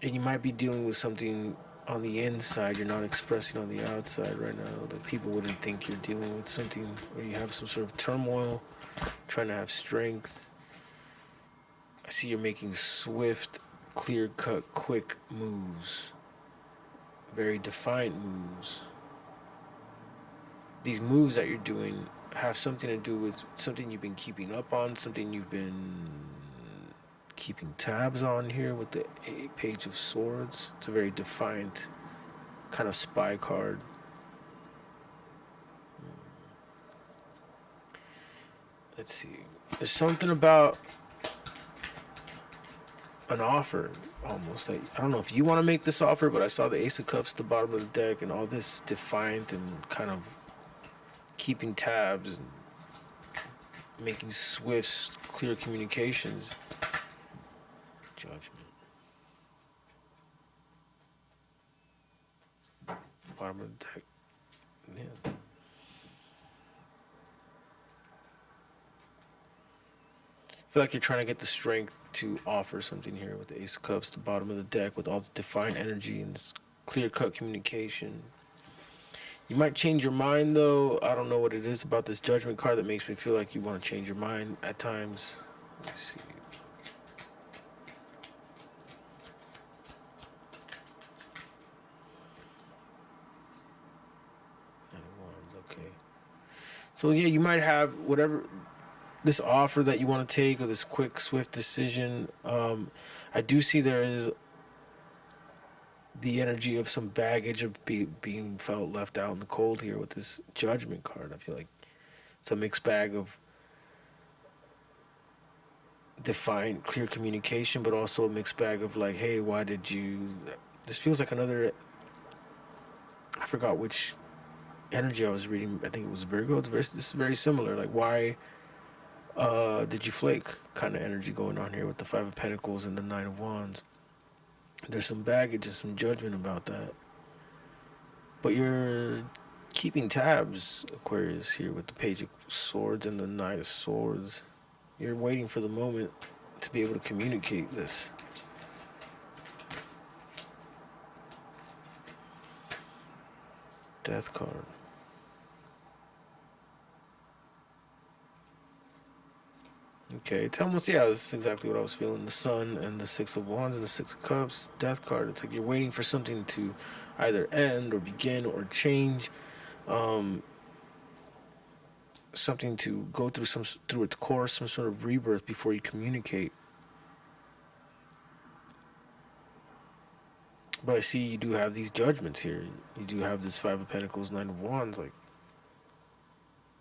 Speaker 1: And you might be dealing with something on the inside you're not expressing on the outside right now, that people wouldn't think you're dealing with something, where you have some sort of turmoil, trying to have strength. I see you're making swift, clear-cut, quick moves, very defiant moves. These moves that you're doing have something to do with something you've been keeping up on, something you've been keeping tabs on here with the Page of Swords. It's a very defiant kind of spy card. Let's see. There's something about an offer, almost. Like, I don't know if you want to make this offer, but I saw the Ace of Cups at the bottom of the deck and all this defiant and kind of keeping tabs and making swift, clear communications. Judgment. Bottom of the deck. Yeah. I feel like you're trying to get the strength to offer something here with the Ace of Cups, the bottom of the deck, with all the defiant energy and this clear-cut communication. You might change your mind, though. I don't know what it is about this Judgment card that makes me feel like you want to change your mind at times. Let me see. Okay. So yeah, you might have whatever this offer that you want to take, or this quick, swift decision. I do see there is the energy of some baggage of being felt left out in the cold here with this Judgment card. I feel like it's a mixed bag of defiant, clear communication, but also a mixed bag of like, hey, why did you... This feels like another... I forgot which energy I was reading. I think it was Virgo. This is very similar. Like, why did you flake kind of energy going on here with the Five of Pentacles and the Nine of Wands. There's some baggage and some judgment about that. But you're keeping tabs, Aquarius, here with the Page of Swords and the Knight of Swords. You're waiting for the moment to be able to communicate this. Death card. Okay, it's almost, yeah, that's exactly what I was feeling. The Sun and the Six of Wands and the Six of Cups. Death card. It's like you're waiting for something to either end or begin or change. Something to go through its course, some sort of rebirth before you communicate. But I see you do have these judgments here. You do have this Five of Pentacles, Nine of Wands.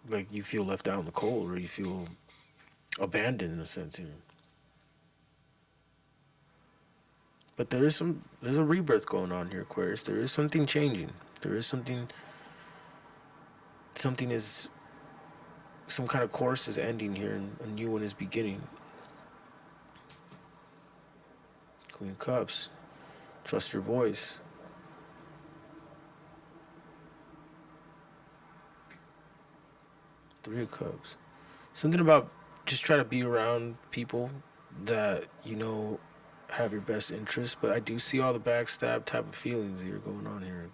Speaker 1: Like you feel left out in the cold, or you feel abandoned in a sense here. But there's a rebirth going on here, Aquarius. There is something changing. There is something is, some kind of course is ending here and a new one is beginning. Queen of Cups. Trust your voice. Three of Cups. Something about just try to be around people that have your best interest. But I do see all the backstab type of feelings that are going on here.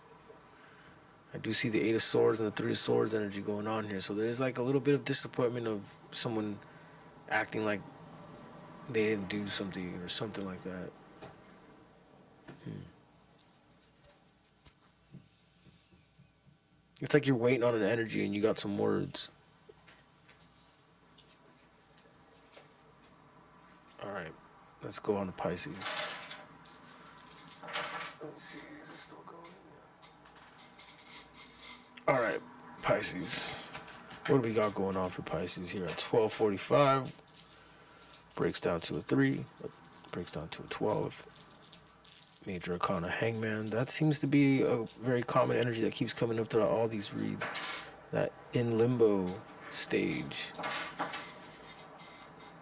Speaker 1: I do see the Eight of Swords and the Three of Swords energy going on here. So there's like a little bit of disappointment of someone acting like they didn't do something or something like that. It's like you're waiting on an energy and you got some words. All right, let's go on to Pisces. Let's see, is it still going? All right, Pisces. What do we got going on for Pisces here at 12:45? Breaks down to a 3, breaks down to a 12. Major Arcana Hangman. That seems to be a very common energy that keeps coming up throughout all these reads. That in limbo stage.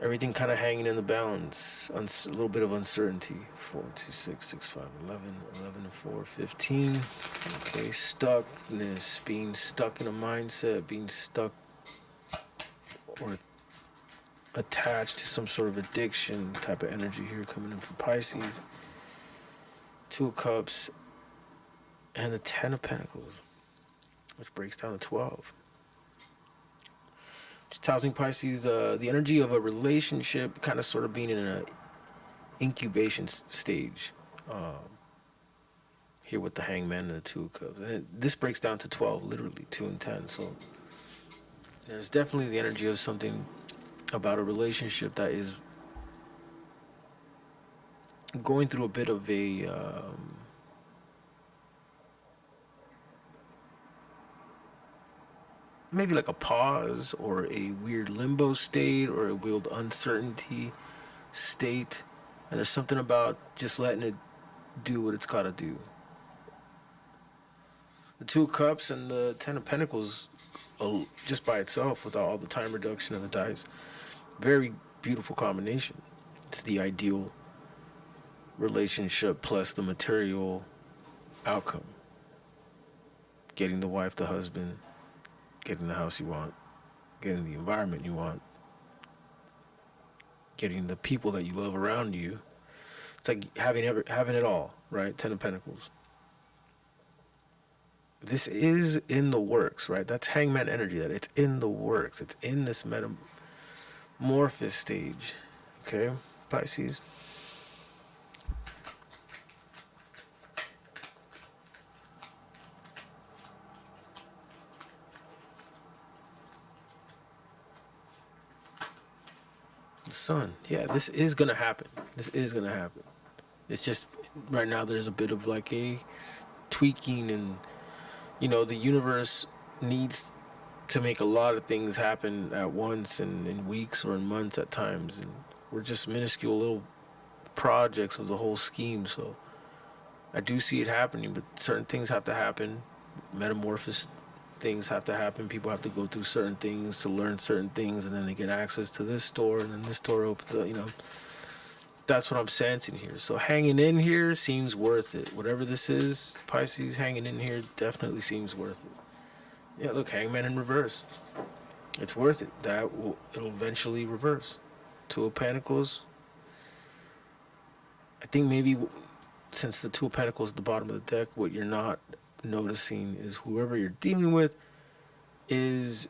Speaker 1: Everything kind of hanging in the balance. A little bit of uncertainty. 4, 2, 6, 6, 5, 11, 11 and 4, 15. Okay, stuckness. Being stuck in a mindset. Being stuck or attached to some sort of addiction type of energy here coming in from Pisces. Two of Cups and the 10 of Pentacles, which breaks down to 12. Which tells me Pisces, the energy of a relationship kind of sort of being in an incubation stage. Here with the Hangman and the Two of Cups. And this breaks down to 12, literally 2 and 10. So there's definitely the energy of something about a relationship that is going through a bit of a maybe like a pause or a weird limbo state or a weird uncertainty state. And there's something about just letting it do what it's got to do. The Two of Cups and the 10 of Pentacles, just by itself, without all the time reduction of the dice, very beautiful combination. It's the ideal relationship plus the material outcome. Getting the wife, the husband, getting the house you want, getting the environment you want, getting the people that you love around you. It's like having it all, right? 10 of Pentacles. This is in the works, right? That's Hangman energy, that it's in the works. It's in this metamorphosis stage. Okay, Pisces. The Sun. Yeah, this is going to happen. This is going to happen. It's just right now there's a bit of like a tweaking and the universe needs to make a lot of things happen at once and in weeks or in months at times, and we're just minuscule little projects of the whole scheme. So I do see it happening, but certain things have to happen. Metamorphosis things have to happen. People have to go through certain things to learn certain things, and then they get access to this store, and then this store opens up. That's what I'm sensing here. So hanging in here seems worth it. Whatever this is, Pisces, hanging in here definitely seems worth it. Yeah, look, Hangman in reverse. It's worth it. It'll eventually reverse. Two of Pentacles. I think maybe since the Two of Pentacles at the bottom of the deck, what you're not noticing is whoever you're dealing with is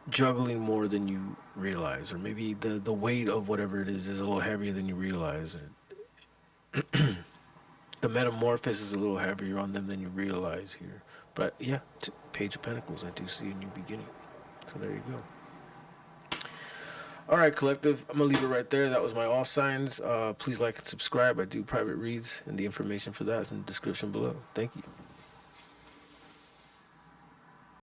Speaker 1: juggling more than you realize, or maybe the weight of whatever it is a little heavier than you realize. The metamorphosis is a little heavier on them than you realize here. But yeah, Page of Pentacles, I do see a new beginning. So there you go. All right, collective, I'm going to leave it right there. That was my all signs. Please like and subscribe. I do private reads, and the information for that is in the description below. Thank you.